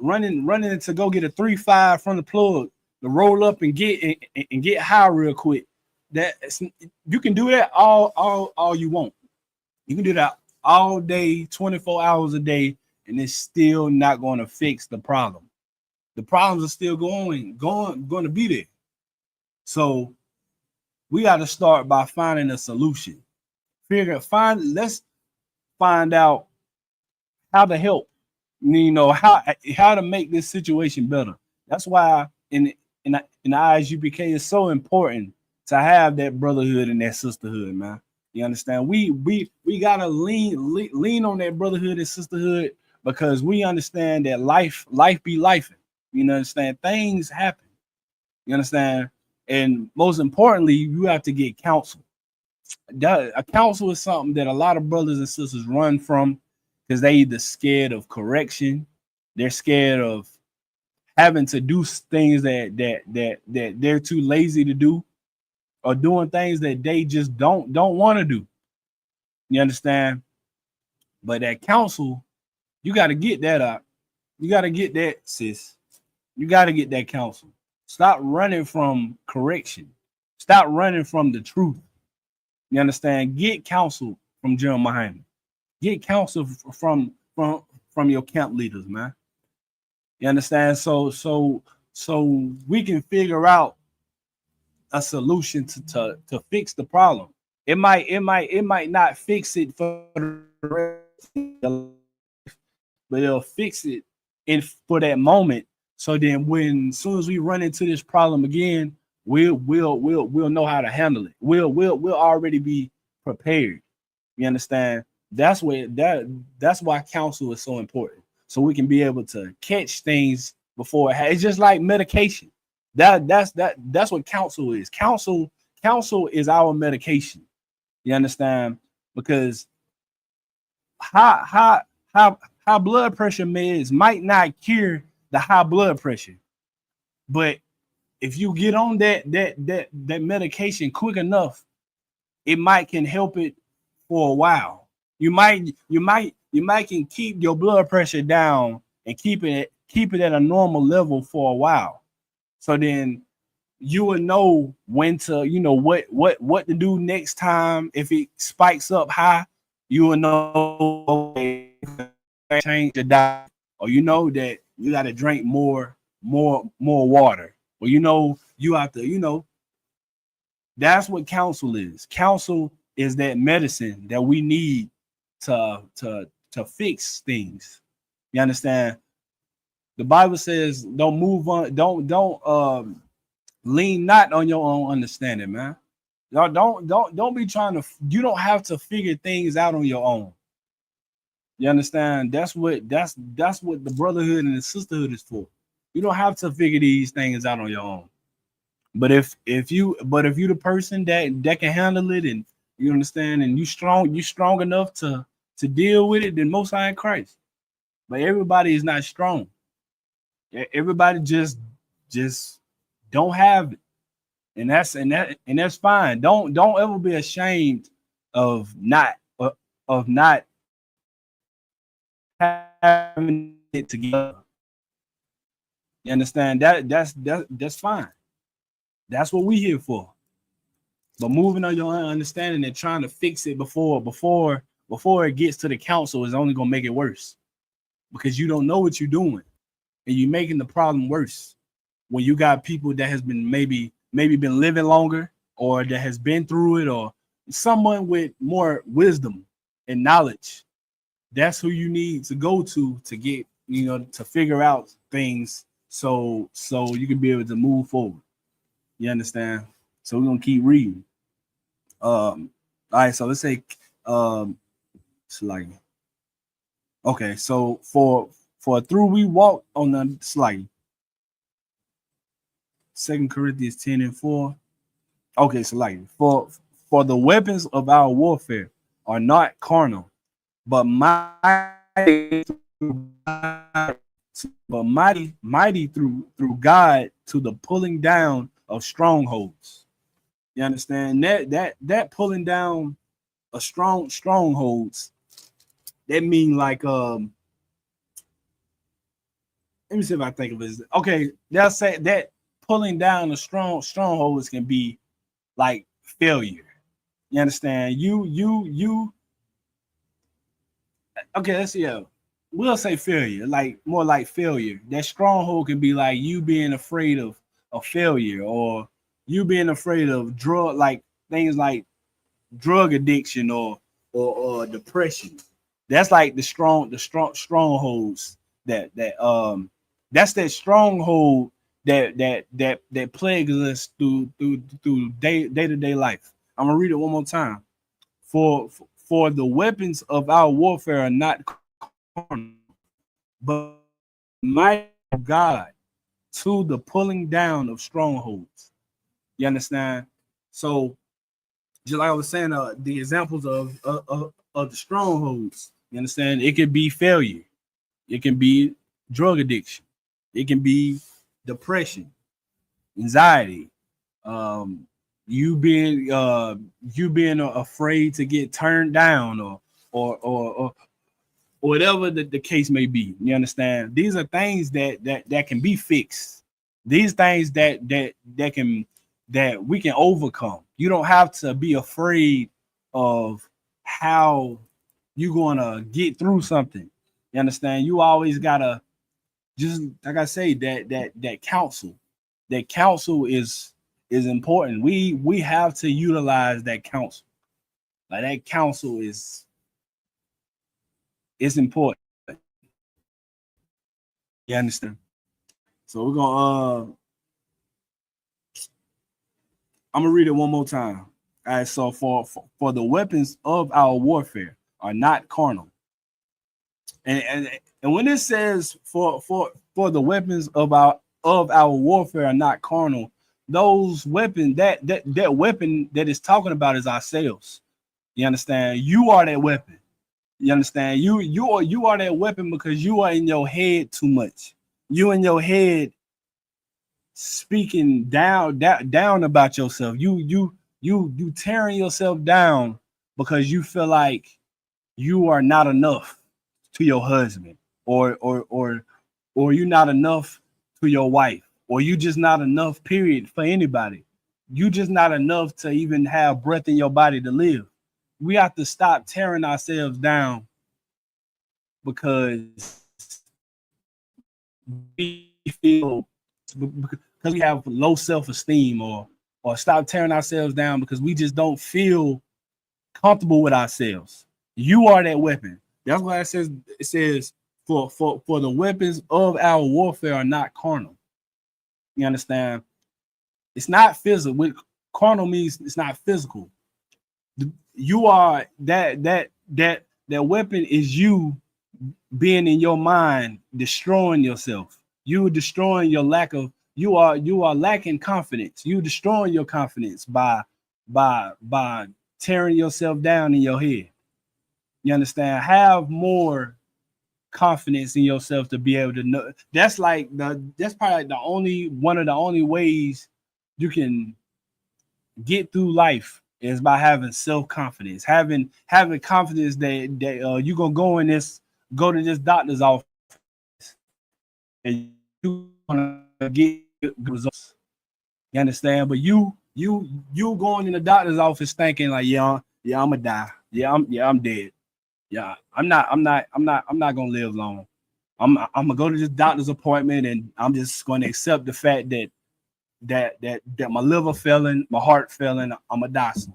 go get a 3-5 from the plug, to roll up and get high real quick. You can do that all you want. You can do that all day, 24 hours a day, and it's still not going to fix the problem. The problems are still going to be there. So we got to start by finding a solution. Let's find out how to help. How to make this situation better. That's why in the ISUPK it's so important to have that brotherhood and that sisterhood, man. You understand? We gotta lean on that brotherhood and sisterhood, because we understand that life be lifing. You understand? Things happen. You understand? And most importantly, you have to get counsel. A counsel is something that a lot of brothers and sisters run from, because they either scared of correction, They're scared of having to do things that they're too lazy to do, or doing things that they just don't want to do. You understand? But that counsel, you got to get that up. You got to get that, sis. You got to get that counsel. Stop running from correction. Stop running from the truth. You understand? Get counsel from General Muhammad. Get counsel from your camp leaders, man. You understand? So we can figure out a solution to fix the problem. It might not fix it for the rest of your life, but it'll fix it in for that moment. So then, when as soon as we run into this problem again, we'll know how to handle it. We'll already be prepared. You understand? That's why counsel is so important. So we can be able to catch things before it's just like medication. That's what counsel is. Counsel is our medication. You understand? Because high blood pressure meds might not cure the high blood pressure, but if you get on that medication quick enough, it might can help it for a while. You might can keep your blood pressure down and keep it at a normal level for a while. So then you will know when to, what to do next time. If it spikes up high, you will know, okay, change the diet, or you know that you got to drink more water, or you have to, that's what counsel is. Counsel is that medicine that we need to fix things. You understand? The Bible says, don't move on, don't lean not on your own understanding, man. Y'all don't be trying to, you don't have to figure things out on your own. You understand? That's what the brotherhood and the sisterhood is for. You don't have to figure these things out on your own. But if you the person that can handle it, and you understand, and you strong enough to deal with it, then most high in Christ. But everybody is not strong. Everybody just don't have it. And that's fine. Don't ever be ashamed of not having it together. You understand? That's fine. That's what we here for. But moving on your understanding and trying to fix it before it gets to the council is only gonna make it worse, because you don't know what you're doing, and you're making the problem worse. When you got people that has been maybe been living longer, or that has been through it, or someone with more wisdom and knowledge, that's who you need to go to get, to figure out things, so you can be able to move forward. You understand? So we're gonna keep reading. All right, so let's say it's like, okay, so for through we walk on the slide. 2 Corinthians 10:4. Okay, so like, for the weapons of our warfare are not carnal, but mighty through God to the pulling down of strongholds. You understand? That pulling down a strongholds, that mean like, let me see if I think of it. Okay, they'll say that pulling down the strongholds can be like failure. You understand? You okay, let's see. We'll say failure, like more like failure. That stronghold can be like you being afraid of failure, or you being afraid of like things like drug addiction, or depression. That's like the strongholds that's that stronghold that plagues us through day-to-day life. I'm gonna read it one more time. For the weapons of our warfare are not carnal, but mighty of God to the pulling down of strongholds. You understand? So just like I was saying, the examples of the strongholds. You understand? It could be failure. It can be drug addiction. It can be depression, anxiety, you being afraid to get turned down or whatever the case may be. You understand? These are things that can be fixed. These things that we can overcome. You don't have to be afraid of how you're gonna get through something. You understand? You always gotta, just like I say, that counsel. That counsel is important. We have to utilize that counsel. Like that counsel is important. You understand? So we're gonna I'm gonna read it one more time. All right, so for the weapons of our warfare are not carnal. And when it says for the weapons of our warfare are not carnal, those weapons that weapon that is talking about is ourselves. You understand? You are that weapon. You understand? You are that weapon because you are in your head too much. You in your head speaking down about yourself. You tearing yourself down because you feel like you are not enough to your husband, or you're not enough to your wife, or you just not enough, period, for anybody. You just not enough to even have breath in your body to live. We have to stop tearing ourselves down because we feel, because we have low self-esteem, or stop tearing ourselves down because we just don't feel comfortable with ourselves. You are that weapon. That's why it says for the weapons of our warfare are not carnal. You understand? It's not physical. Carnal means it's not physical. You are that weapon is you being in your mind, destroying yourself. You destroying your lack of, you are lacking confidence. You destroying your confidence by tearing yourself down in your head. You understand? Have more confidence in yourself to be able to know. That's probably like the only one of the only ways you can get through life is by having self-confidence, having confidence that you're gonna go to this doctor's office and you're gonna get results. You understand? But you going in the doctor's office thinking like, yeah, I'm gonna die. I'm dead. Yeah, I'm not gonna live long. I'm gonna go to this doctor's appointment and I'm just gonna accept the fact that my liver failing, my heart failing, I'm a die soon.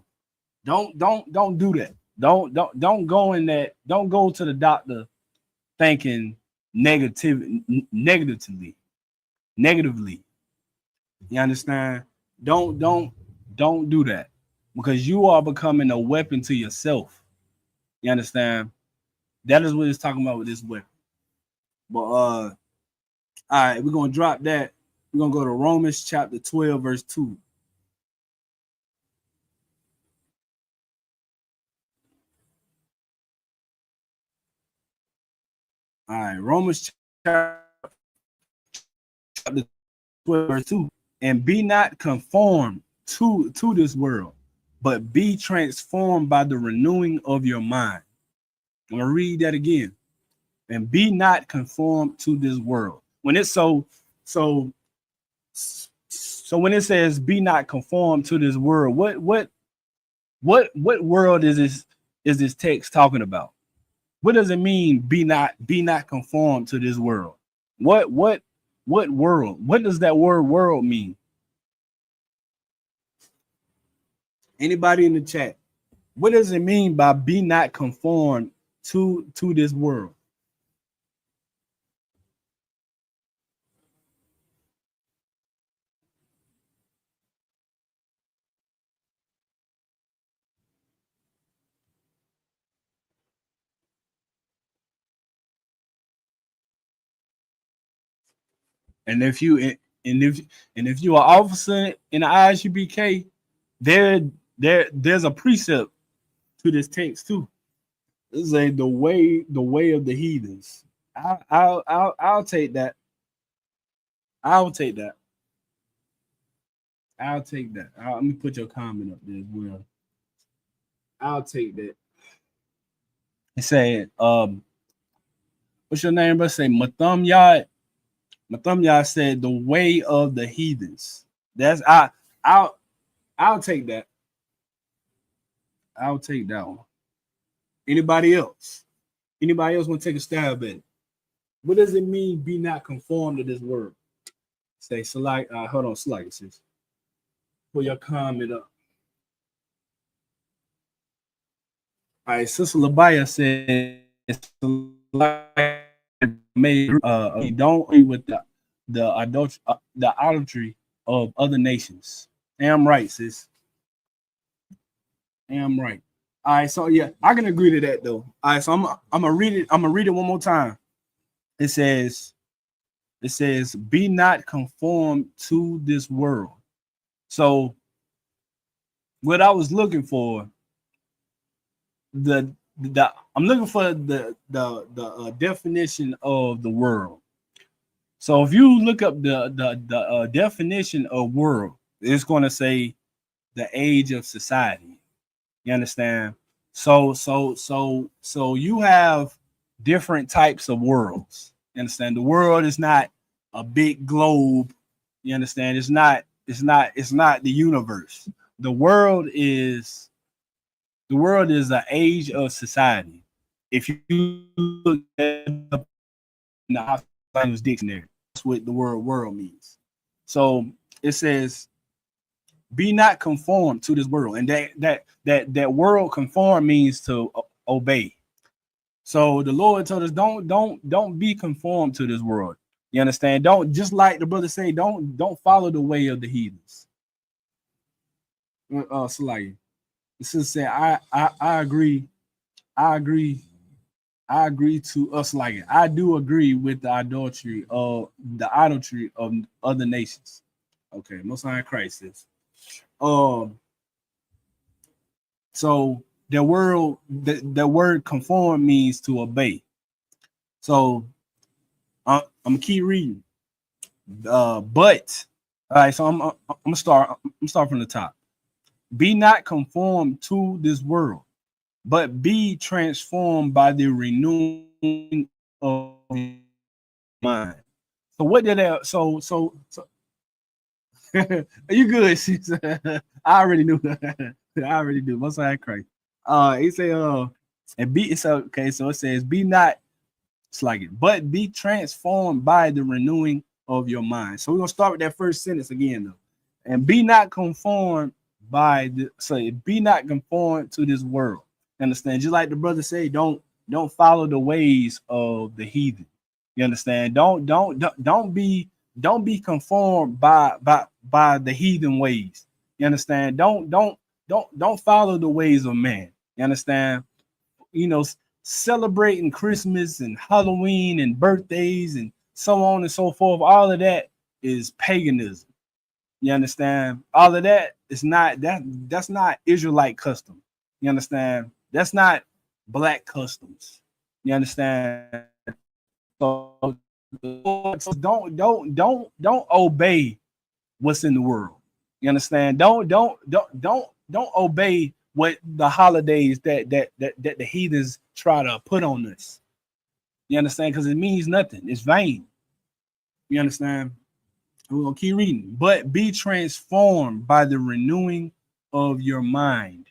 Don't do that. Don't go in that. Don't go to the doctor thinking negatively. You understand? Don't do that because you are becoming a weapon to yourself. You understand? That is what it's talking about with this weapon. But all right, we're gonna drop that. We're gonna go to Romans chapter 12, verse 2. All right, Romans chapter 12, verse 2. And be not conformed to this world, but be transformed by the renewing of your mind. I'm gonna read that again. And be not conformed to this world. When it's so when it says be not conformed to this world, what world is this text talking about? What does it mean be not conformed to this world? What world? What does that word world mean? Anybody in the chat? What does it mean by be not conformed to this world? And if you are officer in the ISUPK, there's a precept to this text too. This is the way of the heathens. I'll take that. I'll take that. I'll take that. Let me put your comment up there as well. I'll take that. It said, what's your name, bro? Say Matham Yard. Matham Yard said the way of the heathens. That's I'll I'll take that. I'll take that one. Anybody else? Anybody else want to take a stab at it? What does it mean be not conformed to this world? Say select hold on, select sis. Put your comment up. All right, Sister Labaya says don't agree with the idolatry of other nations. Am right, sis. Am right. All right, so yeah, I can agree to that though. All right, so I'm gonna read it. I'm gonna read it one more time. It says, be not conformed to this world. So what I was looking for, I'm looking for the definition of the world. So if you look up the definition of world, it's going to say the age of society. You understand? So you have different types of worlds. You understand? The world is not a big globe. You understand? It's not the universe. The world is the age of society. If you look at the Oxford Dictionary, that's what the word world means. So it says, be not conformed to this world. And that world conform means to obey. So the Lord told us, don't be conformed to this world. You understand? Don't, just like the brother say, don't follow the way of the heathens. Salaya. This is saying I agree. I agree to us like it. I do agree with the idolatry of other nations. Okay, Most High Christ says. So the word conform means to obey. So I'm gonna keep reading. But all right, so I'm gonna start from the top. Be not conformed to this world, but be transformed by the renewing of mind. So what did that? So you good? I already knew. I already knew. Most High Christ. He say and be it's okay. So it says, be not, it's like it, but be transformed by the renewing of your mind. So we're gonna start with that first sentence again though. And be not conformed be not conformed to this world. Understand? Just like the brother say, don't follow the ways of the heathen. You understand? Don't be conformed by the heathen ways. You understand? Don't follow the ways of man. You understand? You know, celebrating Christmas and Halloween and birthdays and so on and so forth. All of that is paganism. You understand? All of that is not that's not Israelite custom. You understand? That's not black customs. You understand? So don't obey what's in the world. You understand? Don't obey what the holidays that the heathens try to put on us. You understand? Because it means nothing. It's vain. You understand? We're gonna keep reading. But be transformed by the renewing of your mind.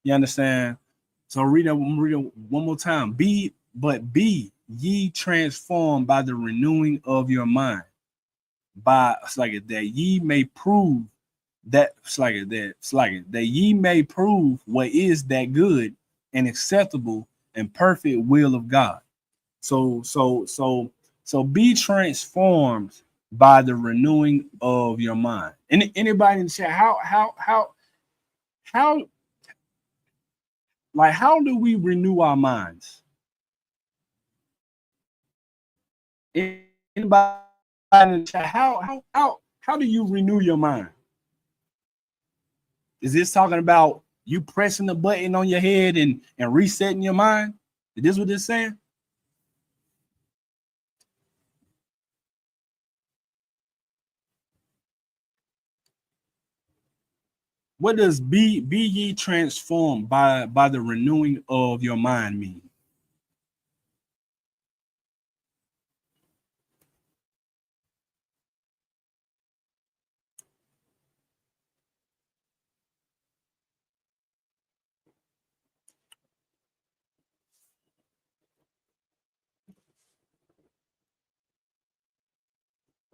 You understand? So read it one more time. Be ye transformed by the renewing of your mind. By it's like it that ye may prove that that ye may prove what is that good and acceptable and perfect will of God. So be transformed by the renewing of your mind. And anybody in the chat, how how do we renew our minds? Anybody in the chat, how do you renew your mind? Is this talking about you pressing the button on your head and resetting your mind? Is this what it's saying? What does be ye transformed by the renewing of your mind mean?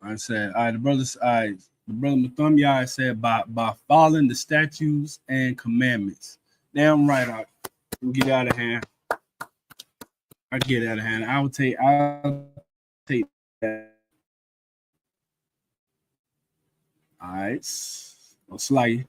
I said, all right, the brother Mathumya said by following the statutes and commandments. Damn right, I get out of hand. I get out of hand. I'll take that. All right, Sly.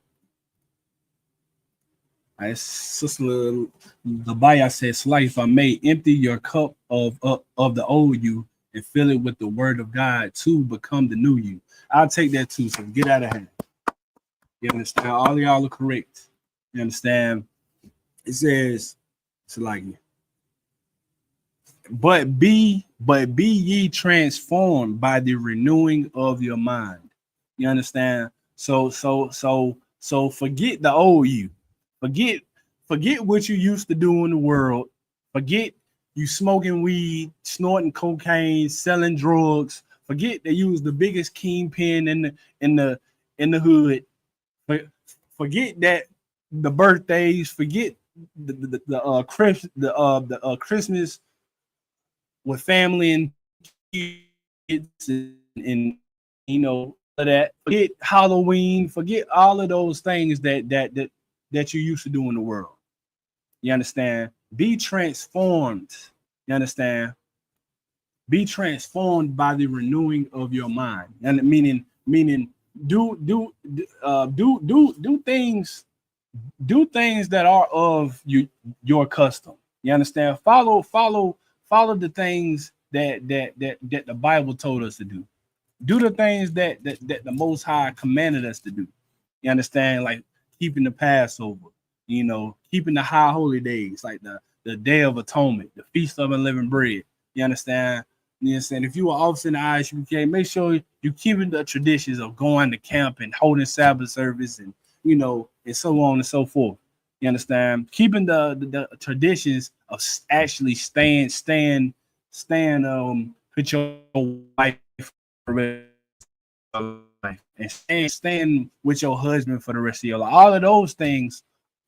All right, Sister the Baya said, Sly, if I may empty your cup of the old you and fill it with the word of God to become the new you. I'll take that too. So get out of hand. You understand? All of y'all are correct. You understand? It says, it's like, but be ye transformed by the renewing of your mind. You understand? So forget the old you. Forget forget what you used to do in the world. Forget you smoking weed, snorting cocaine, selling drugs. Forget that you was the biggest kingpin in the hood. Forget that the birthdays. Forget the Christmas with family and kids and that. Forget Halloween. Forget all of those things that you used to do in the world. You understand? Be transformed. You understand? Be transformed by the renewing of your mind, and meaning do things that are of your custom. You understand? Follow the things that the Bible told us to do. Do the things that the Most High commanded us to do. You understand? Like keeping the Passover, keeping the high holy days, like the Day of Atonement, the Feast of Unleavened Bread. You understand? You understand? If you are officer in the ISUPK, make sure you keeping the traditions of going to camp and holding Sabbath service and and so on and so forth. You understand? Keeping the traditions of actually with your wife for the rest of your life and staying with your husband for the rest of your life. All of those things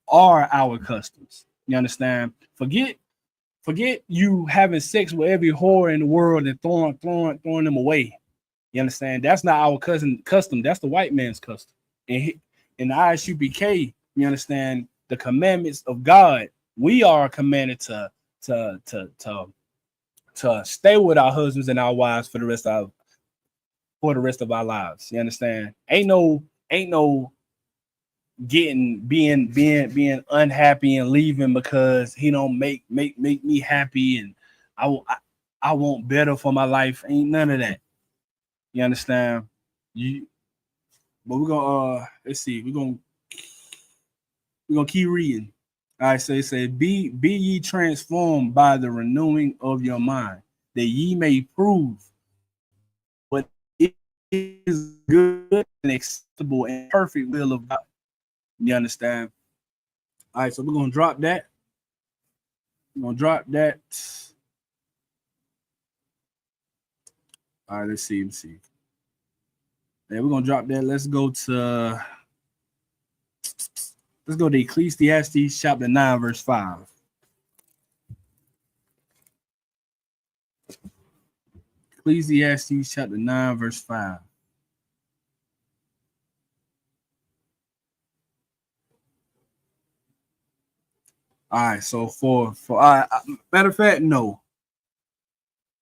are our customs. You understand? Forget you having sex with every whore in the world and throwing them away. You understand? That's not our custom. That's the white man's custom. And in the ISUPK, you understand the commandments of God. We are commanded to stay with our husbands and our wives for the rest of our lives. You understand? Ain't no being unhappy and leaving because he don't make me happy and I want better for my life. Ain't none of that. You understand? But we're gonna let's see, we're gonna keep reading. All right, so it says, be ye transformed by the renewing of your mind, that ye may prove what is good and acceptable and perfect will of God. You understand? All right, so we're gonna drop that. We're gonna drop that. All right, let's see. Yeah, we're gonna drop that. Let's go to Ecclesiastes chapter 9, verse 5. Ecclesiastes chapter 9, verse 5. All right, so for matter of fact, no.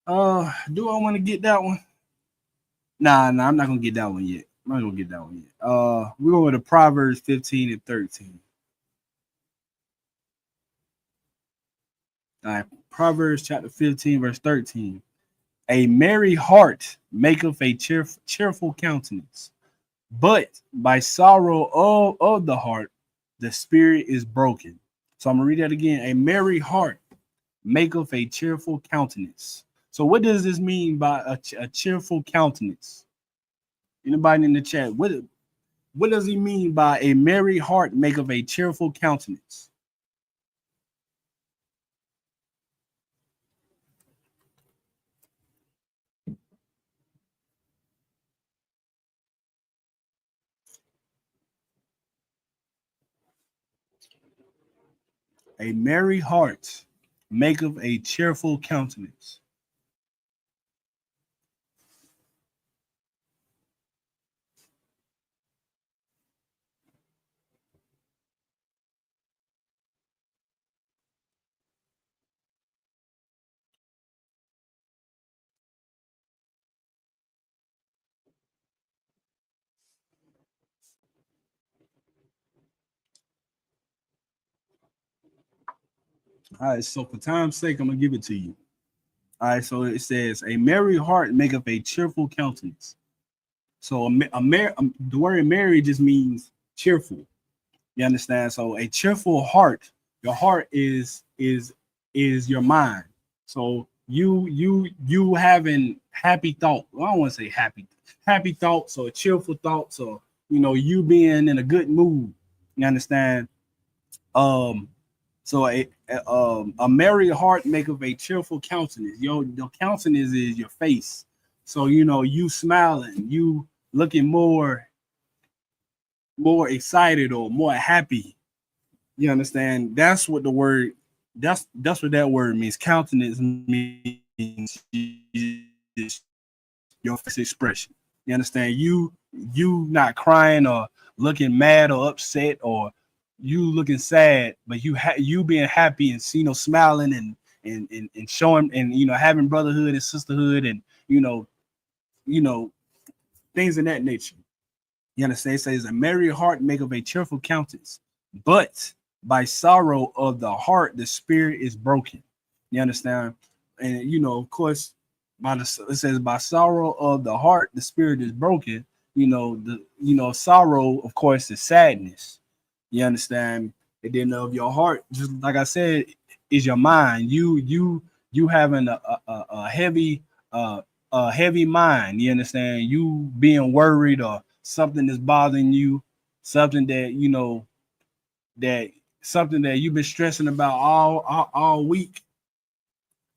Do I want to get that one? Nah, I'm not gonna get that one yet. I'm not gonna get that one yet. We're going to Proverbs 15 and 13. All right, Proverbs chapter 15, verse 13. A merry heart maketh a cheerful countenance, but by sorrow of the heart, the spirit is broken. So I'm gonna read that again. A merry heart maketh a cheerful countenance. So what does this mean by a cheerful countenance? Anybody in the chat? what does he mean by a merry heart maketh a cheerful countenance? A merry heart maketh a cheerful countenance. All right, so for time's sake, I'm gonna give it to you. All right, so it says, "A merry heart maketh a cheerful countenance." So the word "merry" just means cheerful. You understand? So a cheerful heart, your heart is your mind. So you having happy thought. Well, I don't want to say happy thoughts or cheerful thoughts, or you being in a good mood. You understand? Um, so a merry heart maketh a cheerful countenance. Your countenance is your face. So you smiling, you looking more excited or more happy. You understand? That's what the word. That's what that word means. Countenance means your face expression. You understand? You not crying or looking mad or upset, or you looking sad, but you being happy and smiling and showing and having brotherhood and sisterhood and you know things of that nature. You understand? It says, "A merry heart maketh a cheerful countenance, but by sorrow of the heart, the spirit is broken." You understand? And of course, it says, "By sorrow of the heart, the spirit is broken." Sorrow, of course, is sadness. You understand? And then of your heart, just like I said, is your mind. You having a heavy a heavy mind. You understand? You being worried or something that's bothering you, something that that something that you've been stressing about all week.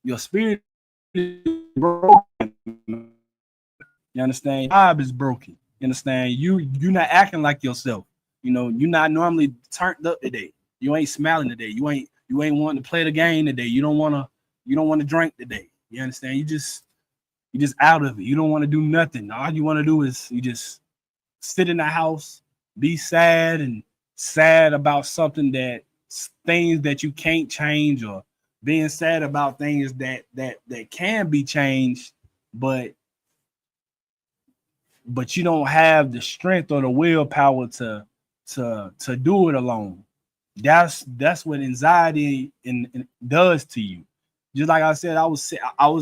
Your spirit is broken. You understand? Your vibe is broken. You understand? You not acting like yourself. You're not normally turned up today. You ain't smiling today. You ain't wanting to play the game today. You don't want to drink today. You understand? You just out of it. You don't want to do nothing. All you want to do is you just sit in the house, be sad about something things that you can't change, or being sad about things that can be changed, but you don't have the strength or the willpower to do it alone. That's what anxiety and does to you. Just like I said, I was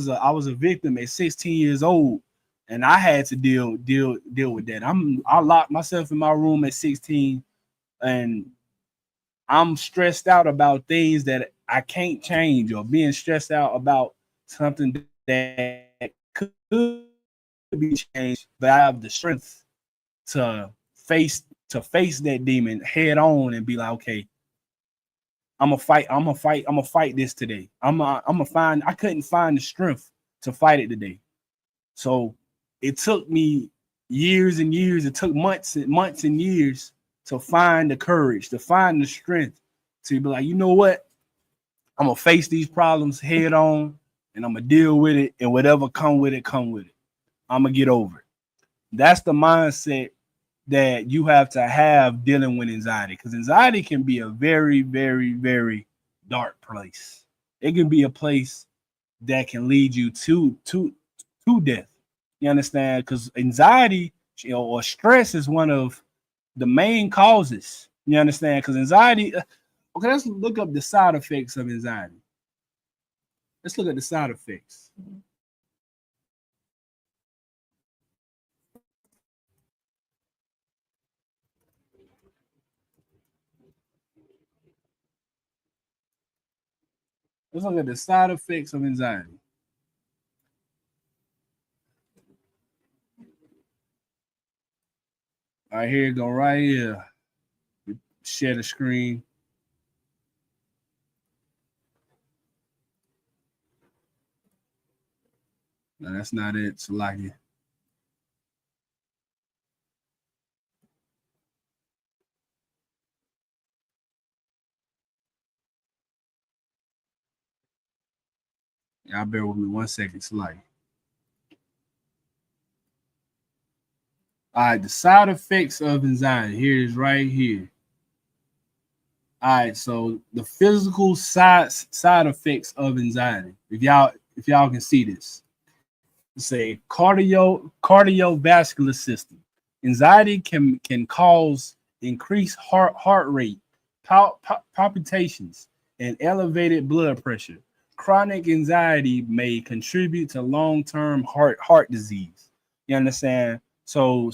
a victim at 16 years old, and I had to deal with that. I locked myself in my room at 16, and I'm stressed out about things that I can't change, or being stressed out about something that could be changed, but I have the strength to face that demon head on and be like, okay, I'm gonna fight this today. I couldn't find the strength to fight it today. So it took me years and years, it took months and years to find the courage, to find the strength to be like, you know what? I'm gonna face these problems head on, and I'm gonna deal with it, and whatever come with it, come with it. I'm gonna get over it. That's the mindset that you have to have dealing with anxiety, because anxiety can be a very, very, very dark place. It can be a place that can lead you to death. You understand? Because anxiety, or stress is one of the main causes. You understand? Because anxiety. Okay, let's look up the side effects of anxiety. Let's look at the side effects. Let's look at the side effects of anxiety. All right, here you go, right here. Share the screen. No, that's not it. Salaki. Y'all bear with me 1 second, Salaki. All right, the side effects of anxiety. Here it is right here. All right, so the physical side effects of anxiety. If y'all can see this, say cardiovascular system. Anxiety can cause increased heart rate, palpitations, and elevated blood pressure. Chronic anxiety may contribute to long-term heart disease. You understand? So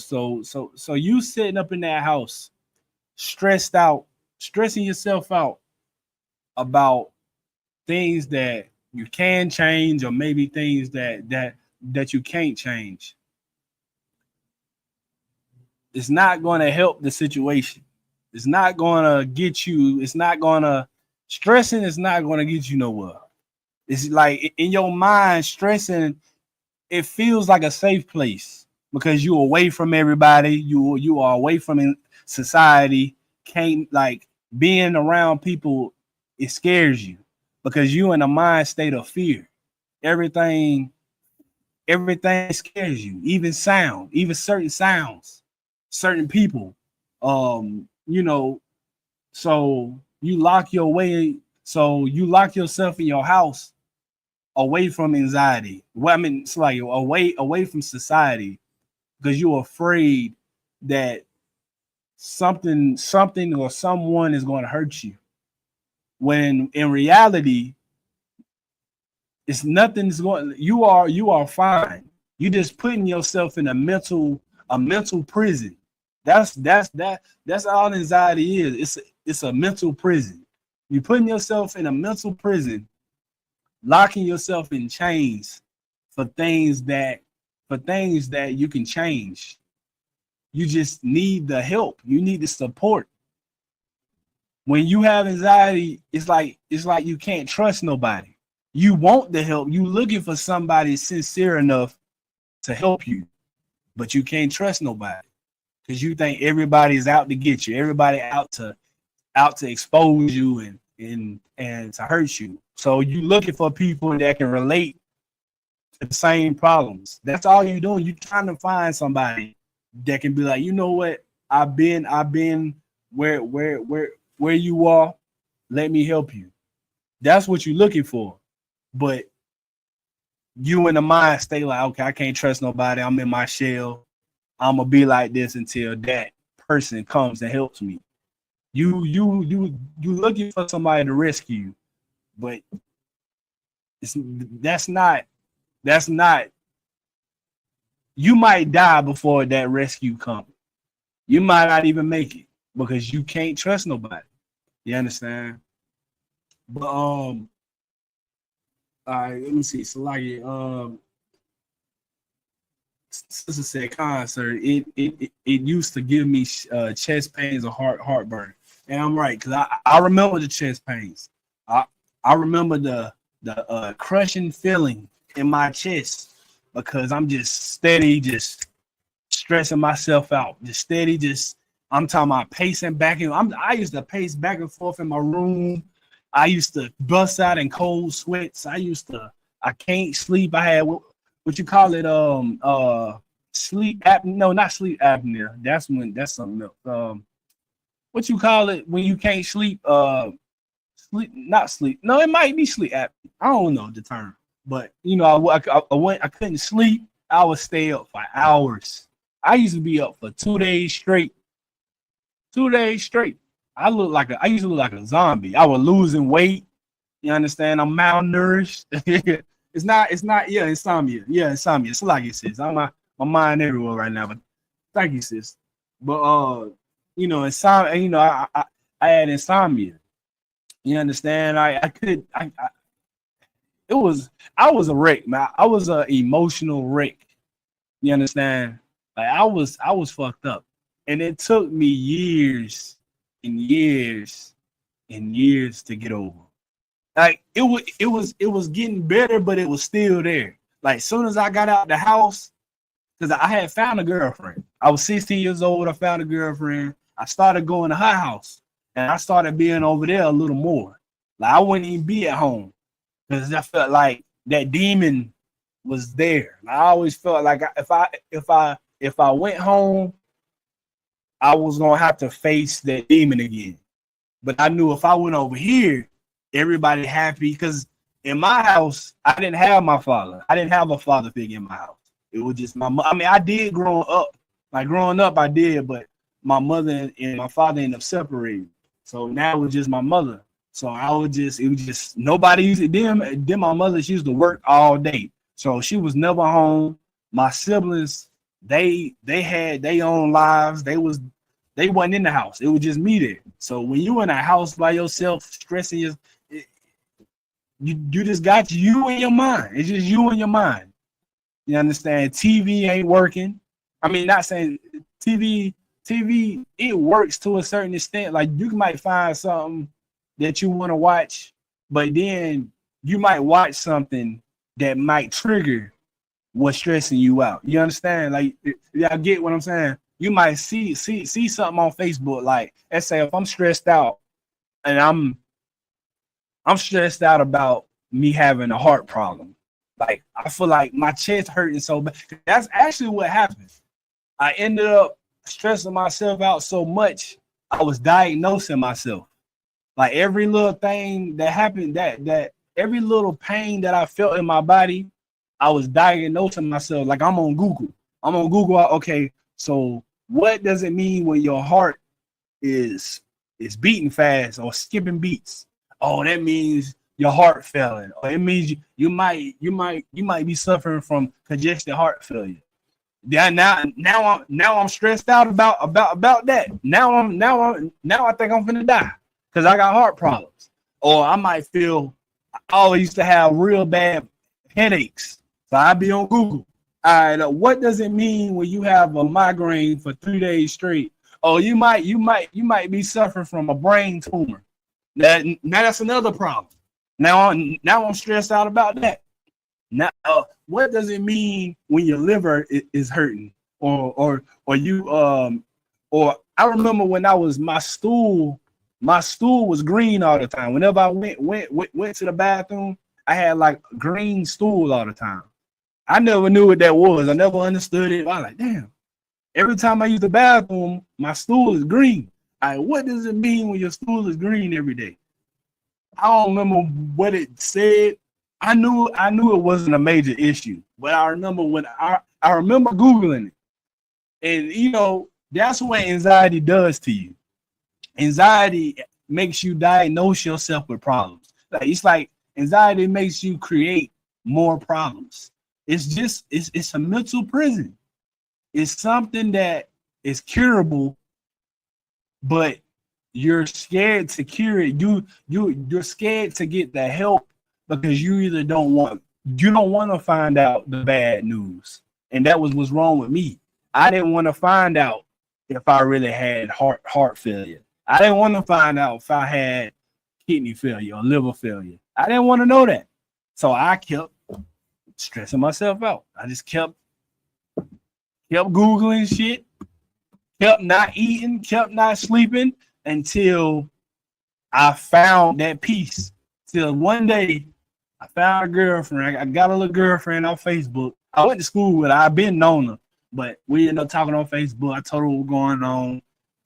you sitting up in that house, stressed out, stressing yourself out about things that you can change, or maybe things that you can't change. It's not going to help the situation. It's not going to get you. It's not going to stressing. Is not going to get you nowhere. It's like in your mind, stressing. It feels like a safe place because you're away from everybody. You are away from society. Can't like being around people. It scares you because you in a mind state of fear. Everything scares you, even sound, even certain sounds, certain people. You know, so you lock yourself in your house away from anxiety. Well, I mean, it's like away from society because you're afraid that something or someone is going to hurt you. When in reality, it's nothing's going. You are fine. You just putting yourself in a mental prison. That's all anxiety is. It's a mental prison. You putting yourself in a mental prison, locking yourself in chains for things that you can change. You just need the help. You need the support. When you have anxiety, it's like you can't trust nobody. You want the help. You looking for somebody sincere enough to help you, but you can't trust nobody because you think everybody's out to get you. Everybody out to expose you and to hurt you. So you looking for people that can relate to the same problems. That's all you're doing. You're trying to find somebody that can be like, you know what? I've been where you are. Let me help you. That's what you're looking for. But you in the mind stay like, okay, I can't trust nobody. I'm in my shell. I'm gonna be like this until that person comes and helps me. You looking for somebody to rescue you, but it's that's not. You might die before that rescue comes. You might not even make it because you can't trust nobody. You understand? But all right, let me see. So like sister said concert, it used to give me chest pains or heartburn. And I'm right, because I remember the chest pains. I I remember the crushing feeling in my chest because I'm just steady, just stressing myself out, just steady, just I'm talking about pacing back and I used to pace back and forth in my room. I used to bust out in cold sweats. I can't sleep. I had what you call it, sleep apnea. No, not sleep apnea. That's something else. What you call it when you can't sleep? Sleep, not sleep. No, it might be sleep apnea. I don't know the term, but you know, I couldn't sleep. I would stay up for hours. I used to be up for 2 days straight. 2 days straight. I used to look like a zombie. I was losing weight. You understand? I'm malnourished. It's not, yeah, insomnia. Yeah, insomnia. It's like it says. My mind everywhere right now, but thank you, sis. But insomnia, I had insomnia. You understand? It was I was a wreck, man. I was an emotional wreck. You understand? Like I was fucked up. And it took me years and years and years to get over. Like it was getting better, but it was still there. Like soon as I got out the house, because I had found a girlfriend. I was 16 years old. I found a girlfriend. I started going to her house, and I started being over there a little more. Like I wouldn't even be at home because I felt like that demon was there. I always felt like if I went home, I was gonna have to face that demon again. But I knew if I went over here, everybody happy because in my house, I didn't have my father. I didn't have a father figure in my house. It was just my mom. I mean, I did growing up. Like growing up, I did, but my mother and my father ended up separating. So now it was just my mother. So it was just nobody used it. Then my mother, she used to work all day. So she was never home. My siblings, they had their own lives. They wasn't in the house. It was just me there. So when you in a house by yourself, stressing you just got you in your mind. It's just you in your mind. You understand? TV ain't working. I mean, not saying TV, it works to a certain extent. Like you might find something that you want to watch, but then you might watch something that might trigger what's stressing you out. You understand? Like, y'all get what I'm saying? You might see something on Facebook. Like, let's say if I'm stressed out and I'm stressed out about me having a heart problem. Like, I feel like my chest hurting so bad. That's actually what happened. I ended up stressing myself out so much, I was diagnosing myself. Like every little thing that happened, that every little pain that I felt in my body, I was diagnosing myself. Like I'm on Google. Okay, so what does it mean when your heart is beating fast or skipping beats? Oh, that means your heart failing. Or it means you might be suffering from congestive heart failure. Yeah, now I'm stressed out about that. Now I think I'm gonna die because I got heart problems. Or I might feel I always used to have real bad headaches. So I'd be on Google. All right, what does it mean when you have a migraine for 3 days straight? Oh, you might be suffering from a brain tumor. Now that's another problem. Now I'm stressed out about that. Now, what does it mean when your liver is hurting, or you or I remember when my stool was green all the time. Whenever I went to the bathroom, I had like green stool all the time. I never knew what that was. I never understood it. I was like, damn. Every time I use the bathroom, my stool is green. What does it mean when your stool is green every day? I don't remember what it said. I knew it wasn't a major issue, but I remember I remember Googling it. And that's what anxiety does to you. Anxiety makes you diagnose yourself with problems. Like it's like anxiety makes you create more problems. It's a mental prison. It's something that is curable, but you're scared to cure it. You're scared to get the help because you don't want to find out the bad news. And that was what's wrong with me. I didn't want to find out if I really had heart failure. I didn't want to find out if I had kidney failure or liver failure. I didn't want to know that. So I kept stressing myself out. I just kept Googling shit, kept not eating, kept not sleeping until I found that peace. Till one day I found a girlfriend. I got a little girlfriend on Facebook. I went to school with her. I've been known her, but we ended up talking on Facebook. I told her what was going on.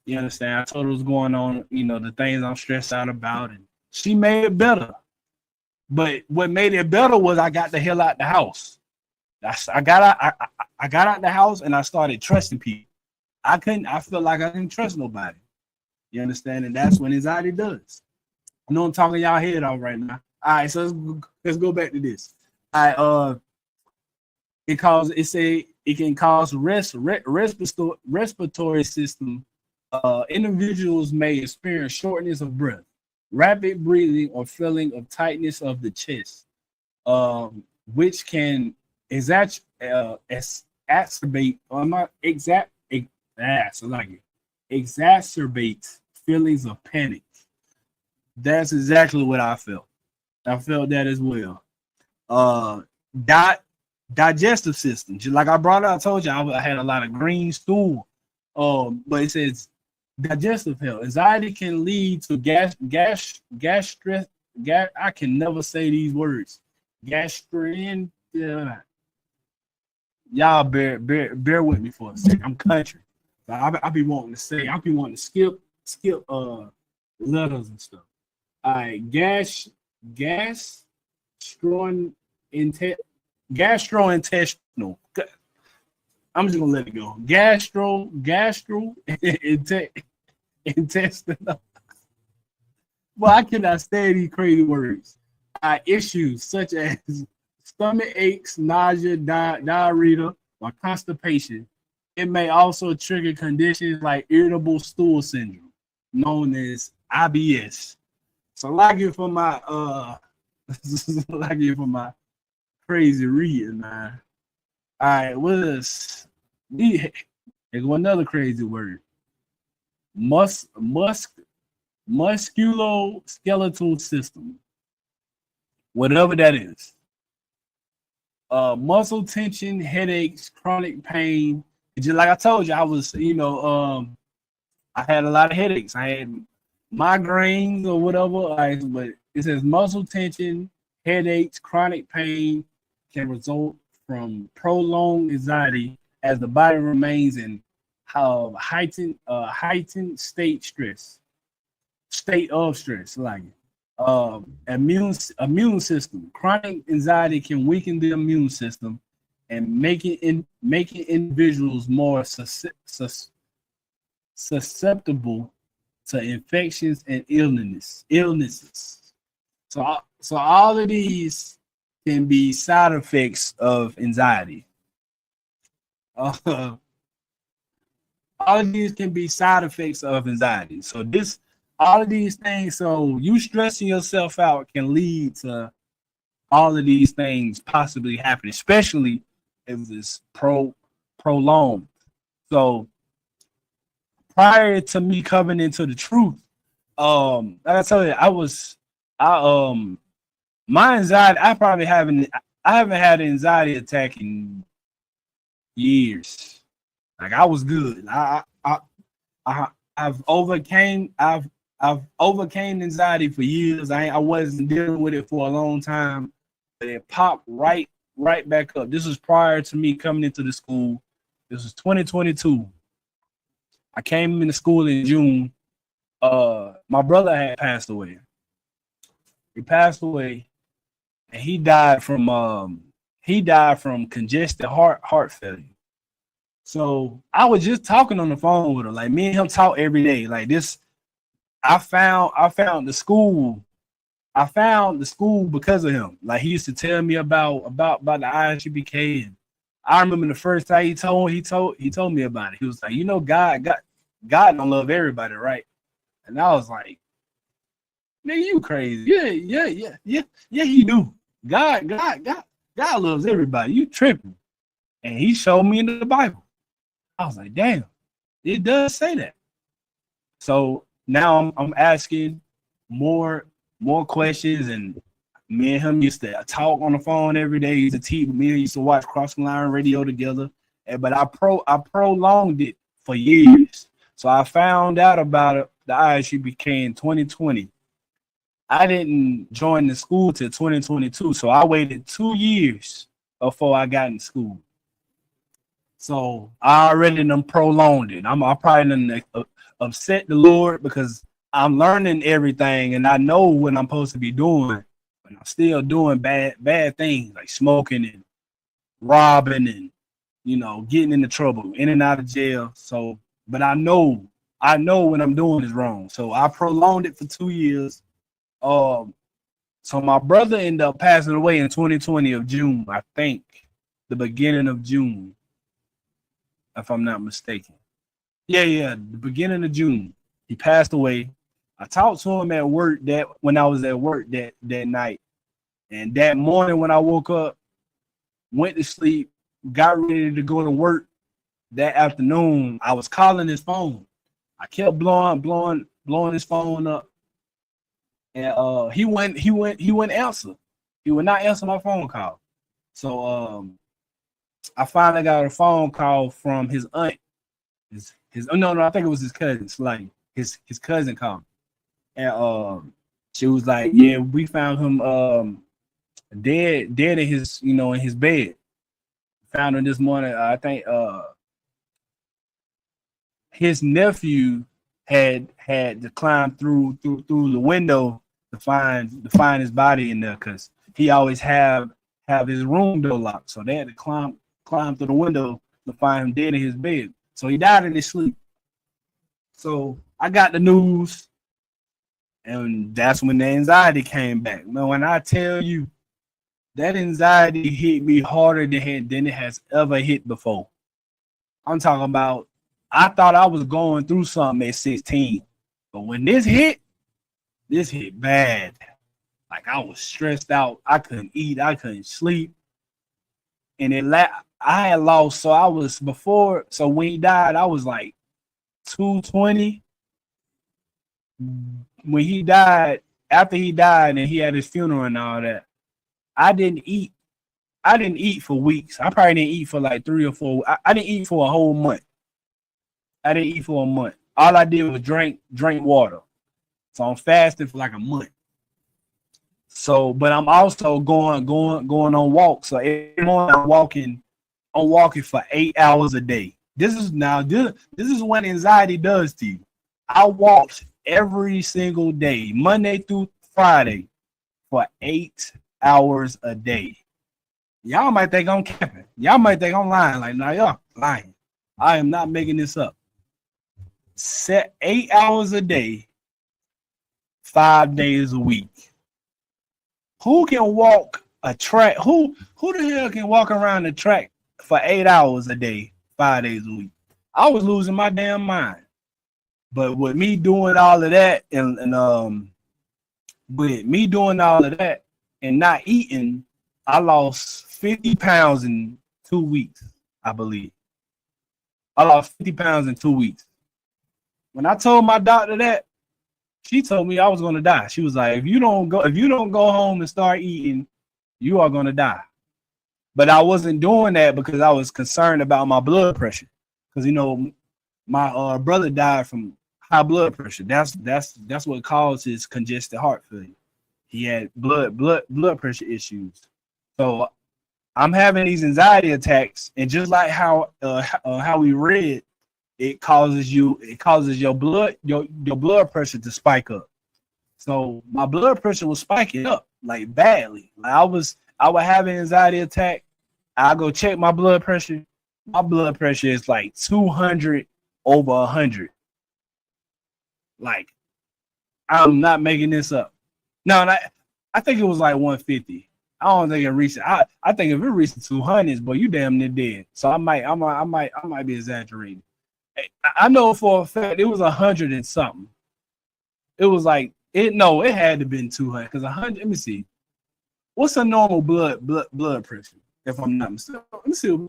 You understand? I told her what was going on, the things I'm stressed out about, and she made it better. But what made it better was I got the hell out the house. I got out the house and I started trusting people. I felt like I didn't trust nobody. You understand? And that's what anxiety does. I know I'm talking y'all head off right now. All right, so let's go back to this. It can cause respiratory system. Individuals may experience shortness of breath, rapid breathing, or feeling of tightness of the chest, which can exacerbate. So like it. exacerbates feelings of panic. That's exactly what I felt. I felt that as well. Uh, di- Digestive system. Just like I brought up, I told you I had a lot of green stool. But it says digestive health. Anxiety can lead to gastric. I can never say these words. Gastrin. Y'all bear with me for a second. I'm country. So I be wanting to say. I be wanting to skip letters and stuff. All right, gastrointestinal. Gastrointestinal. I'm just gonna let it go. Intestinal. Well, I cannot stand these crazy words. Issues such as stomach aches, nausea, diarrhea, or constipation. It may also trigger conditions like irritable stool syndrome, known as IBS. So like it for my like it for my crazy reading, man. All right, here's another crazy word. Musculoskeletal system, whatever that is. Muscle tension, headaches, chronic pain. Just like I told you, I was, I had a lot of headaches. I had migraines or whatever. But it says muscle tension, headaches, chronic pain can result from prolonged anxiety as the body remains in heightened state of stress, like immune system. Chronic anxiety can weaken the immune system and making individuals more susceptible to infections and illnesses. So all of these can be side effects of anxiety. All of these can be side effects of anxiety. So all of these things, so you stressing yourself out can lead to all of these things possibly happening, especially if it's prolonged. So prior to me coming into the truth, like I tell you, my anxiety, I haven't had an anxiety attack in years. Like I was good. I've overcame anxiety for years. I wasn't dealing with it for a long time, but it popped right back up. This was prior to me coming into the school. This was 2022. I came into school in June. My brother had passed away. He passed away, and he died from congested heart failure. So I was just talking on the phone with him. Like me and him talk every day. Like this, I found the school. I found the school because of him. Like he used to tell me about the ISUPK. And I remember the first time he told me about it. He was like, God don't love everybody, right? And I was like, nigga, you crazy. Yeah, he do. God loves everybody. You tripping. And he showed me in the Bible. I was like, damn, it does say that. So now I'm asking more questions, and me and him used to talk on the phone every day. He used to teach me. Used to watch Crossing Line Radio together. But I prolonged it for years. So I found out about it. The ISUPK in 2020. I didn't join the school till 2022. So I waited 2 years before I got in school. So I already done prolonged it. I probably done upset the Lord because I'm learning everything and I know what I'm supposed to be doing, but I'm still doing bad things like smoking and robbing and getting into trouble, in and out of jail. So, but I know what I'm doing is wrong. So I prolonged it for 2 years. So my brother ended up passing away in 2020 of June, I think, the beginning of June, if I'm not mistaken. Yeah, the beginning of June, he passed away. I talked to him at work when I was at work that night, and that morning when I woke up, went to sleep, got ready to go to work that afternoon, I was calling his phone. I kept blowing his phone up, and he wouldn't answer. He would not answer my phone call. So I finally got a phone call from his aunt. His no, I think it was his cousin. Like his cousin called, and she was like, "Yeah, we found him dead in his in his bed. Found him this morning. I think his nephew had to climb through the window to find his body in there because he always have his room door locked. So they had to climb through the window to find him dead in his bed. So he died in his sleep. So I got the news, and that's when the anxiety came back. Man, when I tell you that anxiety hit me harder than it has ever hit before. I'm talking about, I thought I was going through something at 16, but when this hit bad. Like I was stressed out. I couldn't eat. I couldn't sleep. And I had lost. So I was before. So when he died, I was like 220. When he died, after he died and he had his funeral and all that, I didn't eat. I didn't eat for weeks. I probably didn't eat for like 3 or 4. I didn't eat for a whole month. I didn't eat for a month. All I did was drink water. So I'm fasting for like a month. So, but I'm also going on walks. So every morning I'm walking for 8 hours a day. This is what anxiety does to you. I walked every single day, Monday through Friday, for 8 hours a day. Y'all might think I'm capping. Y'all might think I'm lying. Like, nah, y'all lying. I am not making this up. Set 8 hours a day, 5 days a week. Who can walk a track? Who the hell can walk around the track for 8 hours a day, 5 days a week? I was losing my damn mind. But with me doing all of that and with me doing all of that and not eating, I lost 50 pounds in 2 weeks, I believe. I lost 50 pounds in 2 weeks. When I told my doctor that, she told me I was gonna die. She was like, if you don't go home and start eating, you are gonna die. But I wasn't doing that because I was concerned about my blood pressure. Because my brother died from high blood pressure. That's what causes congested heart failure. He had blood pressure issues. So I'm having these anxiety attacks, and just like how we read, it causes your blood pressure to spike up. So my blood pressure was spiking up like badly. Like I would have an anxiety attack. I go check my blood pressure. My blood pressure is like 200 over 100. Like I'm not making this up. No, I think it was like 150. I don't think it reached. I think if it reached 200s, boy, you damn near dead. So I might be exaggerating. I know for a fact it was 100 and something. It was like it had to have been 200 because 100. Let me see. What's a normal blood pressure? If I'm not mistaken, let me see.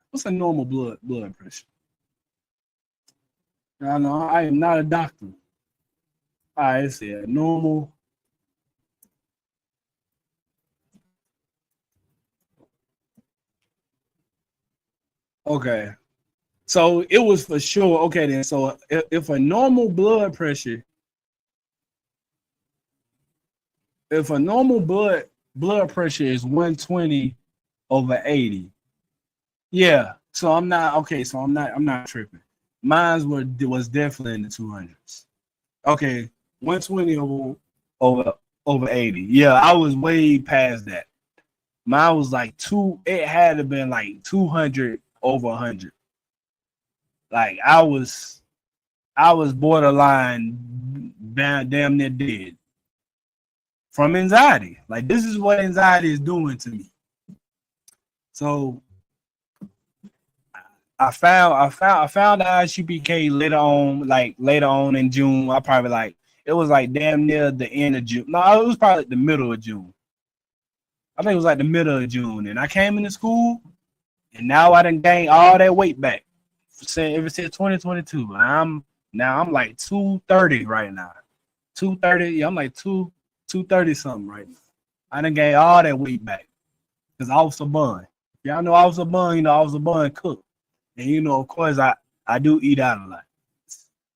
What's a normal blood pressure? I know I am not a doctor. All right, let's see. Normal. Okay. So it was for sure. Okay, then. So if a normal blood pressure, is 120 over 80, yeah. So I'm not okay. So I'm not tripping. Mine was definitely in the 200s. Okay, 120 over 80. Yeah, I was way past that. Mine was like it had to been like 200 over 100. Like I was borderline damn near dead from anxiety. Like this is what anxiety is doing to me. So I found the ISUPK later on in June. It was like damn near the end of June. No, it was probably the middle of June. I think it was like the middle of June. And I came into school and now I done gained all that weight back. Ever since 2022. Now I'm like 230 right now. 230. Yeah, I'm like 230 something right now. I done gained all that weight back because I was a bun. Y'all know I was a bun. I was a bun cook, and of course I do eat out a lot.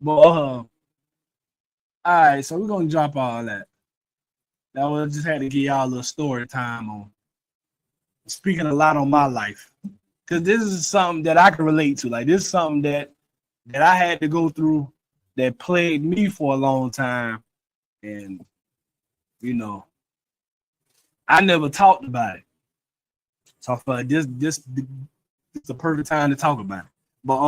But all right, so we're gonna drop all that. That was just had to give y'all a little story time on speaking a lot on my life, because this is something that I can relate to. Like this is something that I had to go through that plagued me for a long time, and I never talked about it. So I feel like this it's the perfect time to talk about it. But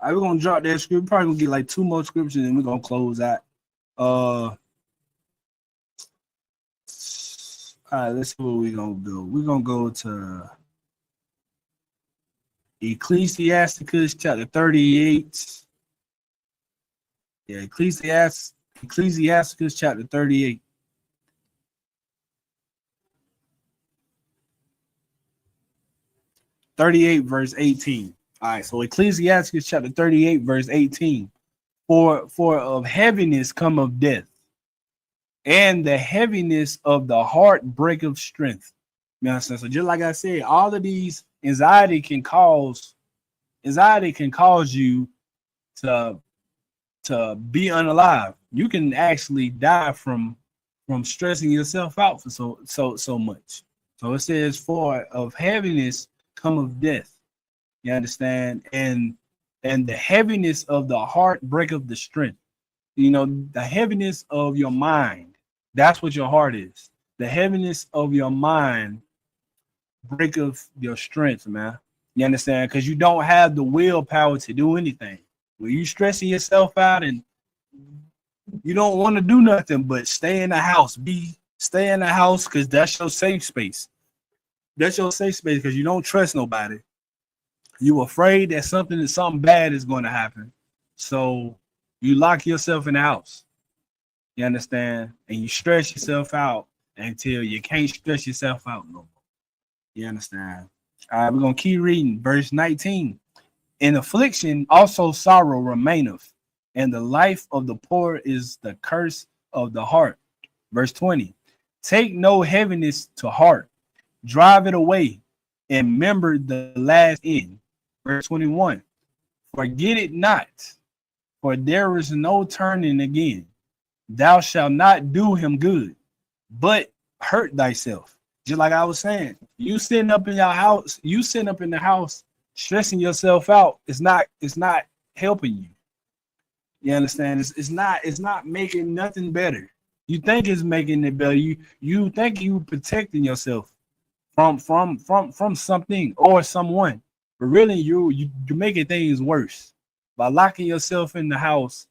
we're gonna drop that script. Probably gonna get like 2 more scriptures, and we're gonna close out. All right, let's see what we're gonna do. We're gonna go to Ecclesiasticus chapter 38. Yeah, Ecclesiasticus chapter 38. 38 verse 18. All right, so Ecclesiasticus chapter 38 verse 18. For of heaviness come of death, and the heaviness of the heart breaketh strength. You understand? So just like I said, all of these anxiety can cause you to be unalive. You can actually die from stressing yourself out for so much. So it says, for of heaviness come of death. You understand? And the heaviness of the heart breaketh the strength. The heaviness of your mind, that's what your heart is. The heaviness of your mind breaketh your strength, man. You understand? Because you don't have the willpower to do anything. When you stressing yourself out and you don't want to do nothing but stay in the house, stay in the house because that's your safe space. That's your safe space because you don't trust nobody. You afraid that something bad is going to happen. So you lock yourself in the house. You understand? And you stress yourself out until you can't stress yourself out no more. You understand? All right, we're going to keep reading. Verse 19. In affliction also sorrow remaineth, and the life of the poor is the curse of the heart. Verse 20. Take no heaviness to heart, drive it away, and remember the last end. Verse 21. Forget it not, for there is no turning again. Thou shalt not do him good, but hurt thyself. Just like I was saying, you sitting up in your house, stressing yourself out. It's not helping you. You understand? It's not making nothing better. You think it's making it better. You think you protecting yourself from something or someone, but really you're making things worse by locking yourself in the house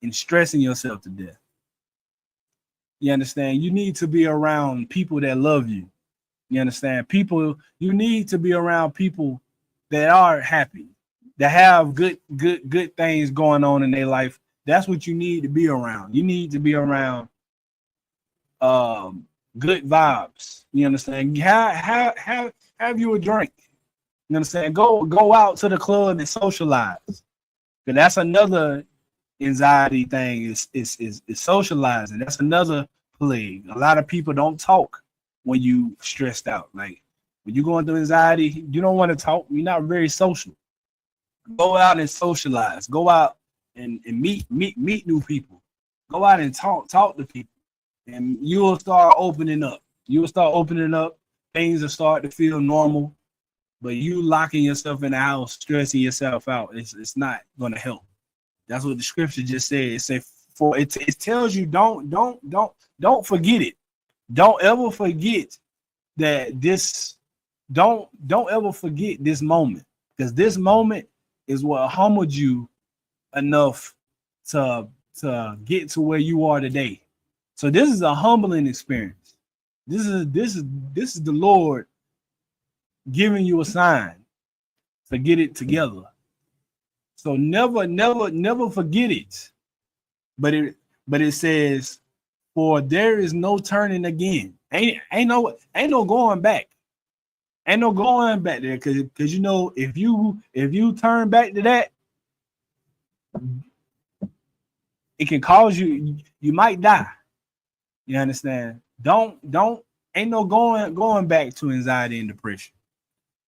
and stressing yourself to death. You understand? You need to be around people that love you. You understand? You need to be around people that are happy, that have good things going on in their life. That's what you need to be around. You need to be around good vibes. You understand? Have you a drink. You understand? Go out to the club and socialize. Because that's another anxiety thing is socializing. That's another plague. A lot of people don't talk when you stressed out. Like when you're going through anxiety, you don't want to talk. You're not very social. Go out and socialize. Go out and meet new people. Go out and talk to people, and you'll start opening up. Things will start to feel normal. But you locking yourself in the house, stressing yourself out, it's not going to help. That's what the scripture just said. It said, for it tells you don't forget it. Don't ever forget that this. Don't ever forget this moment, because this moment is what humbled you enough to get to where you are today. So this is a humbling experience. This is the Lord giving you a sign to get it together. So never forget it. But it says, for there is no turning again. Ain't no going back. Ain't no going back there, because if you turn back to that, it can cause you might die. You understand? Don't ain't no going back to anxiety and depression.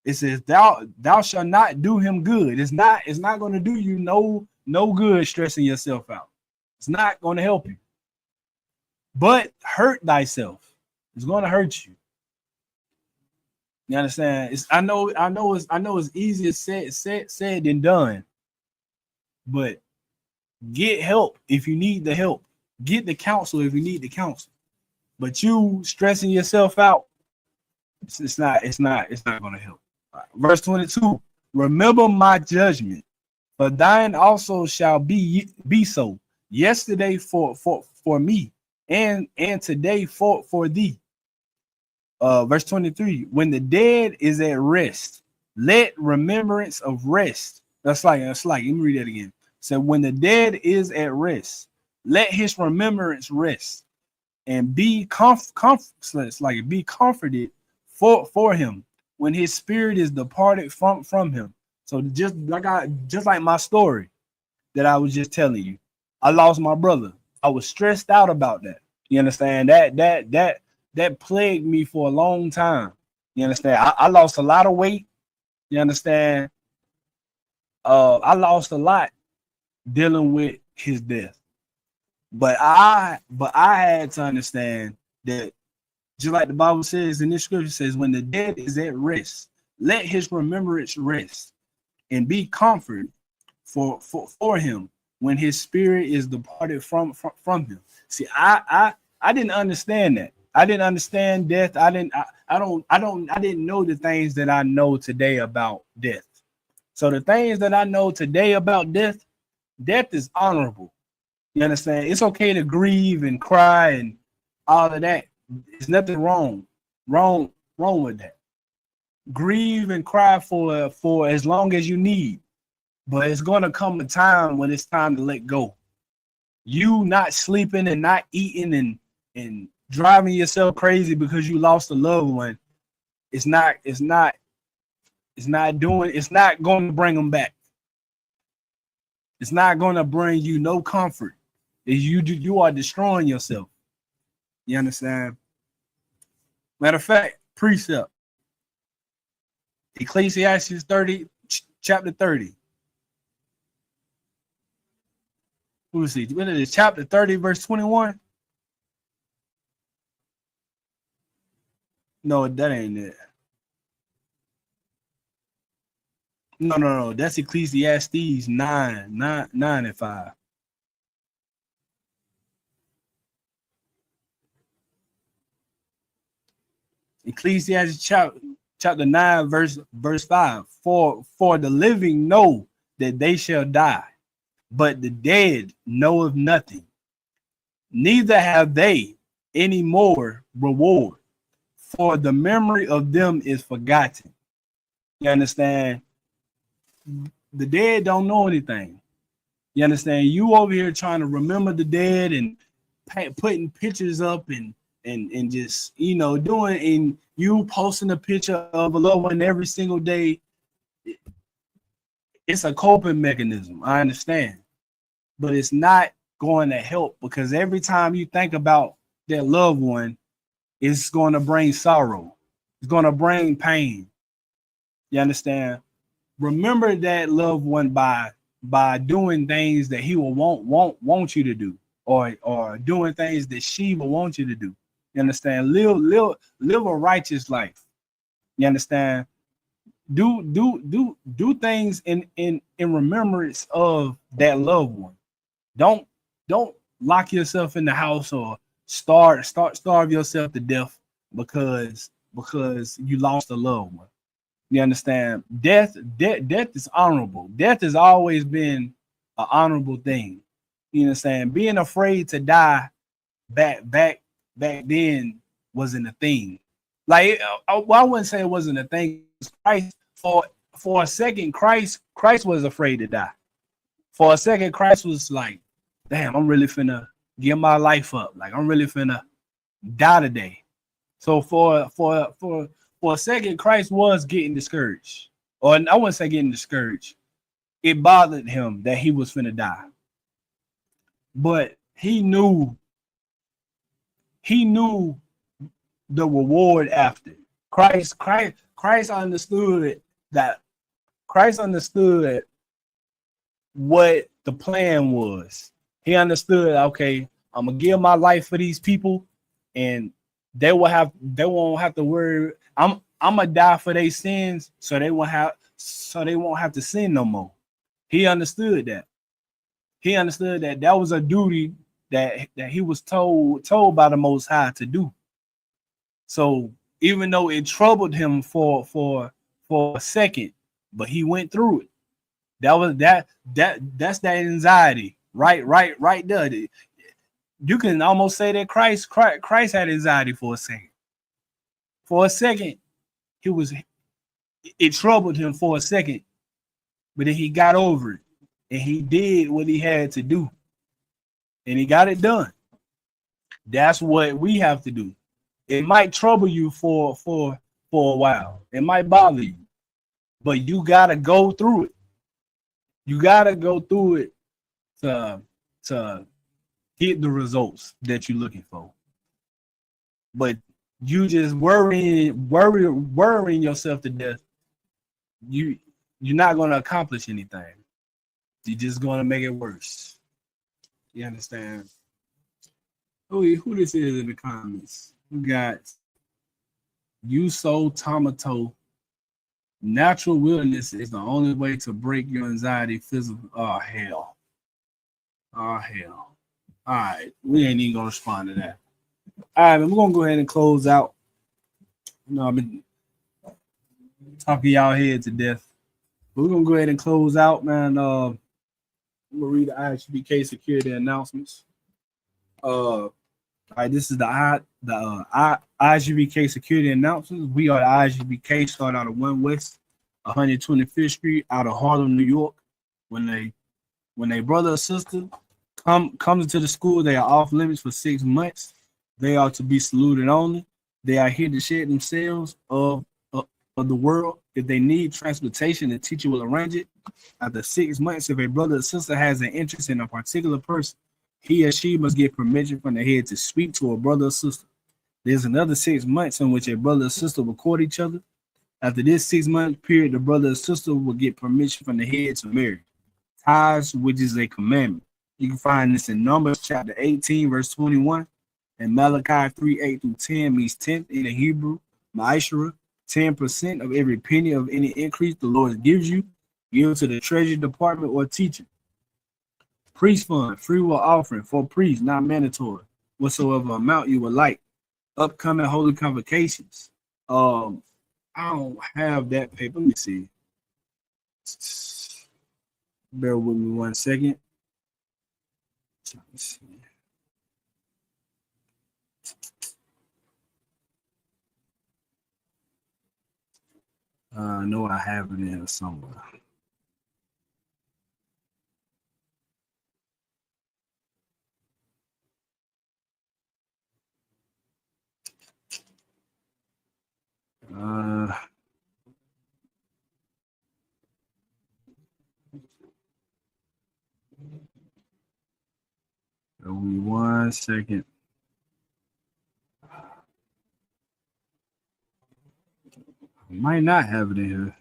It says thou shalt not do him good. It's not going to do you no good stressing yourself out. It's not going to help you. But hurt thyself. It's going to hurt you. You understand? I know it's easier said than done. But get help if you need the help. Get the counsel if you need the counsel. But you stressing yourself out, it's not going to help. Right. Verse 22. Remember my judgment, for thine also shall be so. Yesterday for me, and today for thee. Verse 23. When the dead is at rest, let remembrance of rest. That's like let me read that again. So when the dead is at rest, let his remembrance rest, and be be comforted for him when his spirit is departed from him. So just like my story that I was just telling you, I lost my brother. I was stressed out about that. You understand? That plagued me for a long time. You understand? I lost a lot of weight. You understand? I lost a lot dealing with his death. But I had to understand that, just like the Bible says in this scripture, says, when the dead is at rest, let his remembrance rest, and be comforted for him when his spirit is departed from him. See, I didn't understand that. I didn't understand death. I didn't know the things that I know today about death. So the things that I know today about death is honorable. You understand? It's okay to grieve and cry and all of that. There's nothing wrong with that. Grieve and cry for as long as you need, but it's going to come a time when it's time to let go. You not sleeping and not eating and driving yourself crazy because you lost a loved one. It's not going to bring them back. It's not going to bring you no comfort. You are destroying yourself. You understand? Matter of fact, precept. Ecclesiastes 30, chapter 30. Who is it? What is it? Chapter 30, verse 21. No, that ain't it. No. That's Ecclesiastes 9 and 5. Ecclesiastes chapter 9, verse 5. For the living know that they shall die, but the dead know of nothing. Neither have they any more reward, for the memory of them is forgotten. You understand? The dead don't know anything. You understand? You over here trying to remember the dead and putting pictures up and just, doing, and you posting a picture of a loved one every single day. It's a coping mechanism. I understand, but it's not going to help, because every time you think about that loved one, it's going to bring sorrow. It's going to bring pain. You understand? Remember that loved one by doing things that he will want you to do, or doing things that she will want you to do. You understand? Live a righteous life. You understand? Do things in remembrance of that loved one. Don't lock yourself in the house or starve yourself to death because you lost a loved one. You understand? Death is honorable. Death has always been an honorable thing. You understand? Being afraid to die back then wasn't a thing. Like, I wouldn't say it wasn't a thing. Christ, for a second, Christ was afraid to die. For a second, Christ was like, damn, I'm really finna give my life up. Like, I'm really finna die today. So for a second, Christ was getting discouraged. Or I wouldn't say getting discouraged. it bothered him that he was finna die. But he knew the reward after. Christ understood that Christ understood what the plan was. He understood, okay, I'm gonna give my life for these people, and they won't have to worry. I'm gonna die for their sins, so they won't have to sin no more. He understood that. He understood that that was a duty that he was told by the Most High to do. So even though it troubled him for a second, but he went through it. That's that anxiety, right there. You can almost say that Christ had anxiety for a second. For a second, it troubled him for a second, but then he got over it and he did what he had to do, and he got it done. That's what we have to do. It might trouble you for a while. It might bother you, but you gotta go through it. You gotta go through it to get the results that you're looking for. But you just worrying yourself to death, you're not gonna accomplish anything. You're just gonna make it worse. You understand? Who this is in the comments? We got Yuso Tomato. Natural wilderness is the only way to break your anxiety physical. Oh hell. Oh hell. All right, we ain't even gonna respond to that. All right, we're gonna go ahead and close out. You know, I've been talking y'all head to death. But we're gonna go ahead and close out, man. I'm gonna read the ISUPK security announcements. All right, this is the ISUPK security announcements. We are the ISUPK, start out of 1 West 125th Street, out of Harlem, New York. When they brother or sister comes into the school, they are off limits for 6 months. They are to be saluted only. They are here to share themselves of the world. If they need transportation, the teacher will arrange it. After 6 months, if a brother or sister has an interest in a particular person, he or she must get permission from the head to speak to a brother or sister. There's another 6 months in which a brother or sister will court each other. After this 6-month period, the brother or sister will get permission from the head to marry. Ties, which is a commandment. You can find this in Numbers chapter 18, verse 21, and Malachi 3:8-10 means 10th in the Hebrew, Ma'ashera, 10% of every penny of any increase the Lord gives you, give to the treasury department or teacher. Priest fund, free will offering for priests, not mandatory, whatsoever amount you would like. Upcoming holy convocations. I don't have that paper. Let me see. Bear with me 1 second. I know I have it in here somewhere. Give me 1 second. I might not have it in here.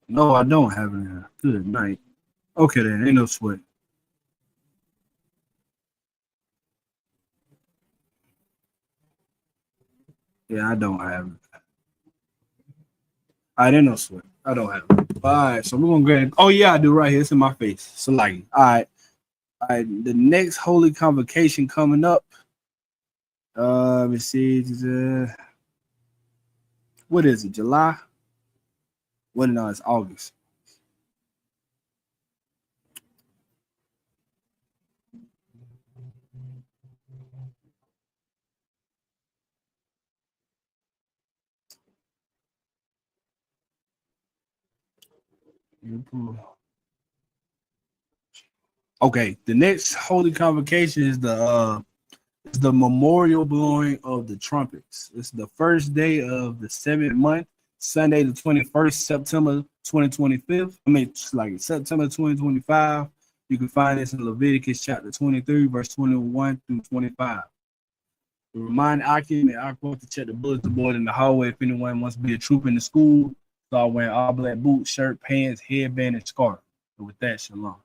No, I don't have it in here. Good night. Okay, then ain't no sweat. Yeah, I don't have it. I didn't know sweat. I don't have it. All right, so we're gonna go ahead. Oh yeah, I do right here. It's in my face. So like, all right. The next holy convocation coming up. Let me see. What is it? July? What? No, it's August. Okay, the next holy convocation is the memorial blowing of the trumpets. It's the first day of the 7th month, Sunday the 21st September 2025. I mean, it's like September 2025. You can find this in Leviticus chapter 23, verse 21 through 25. Remind Akim and Aqua to check the bulletin board in the hallway if anyone wants to be a troop in the school. Start wearing all black boots, shirt, pants, headband, and scarf. So with that, shalom.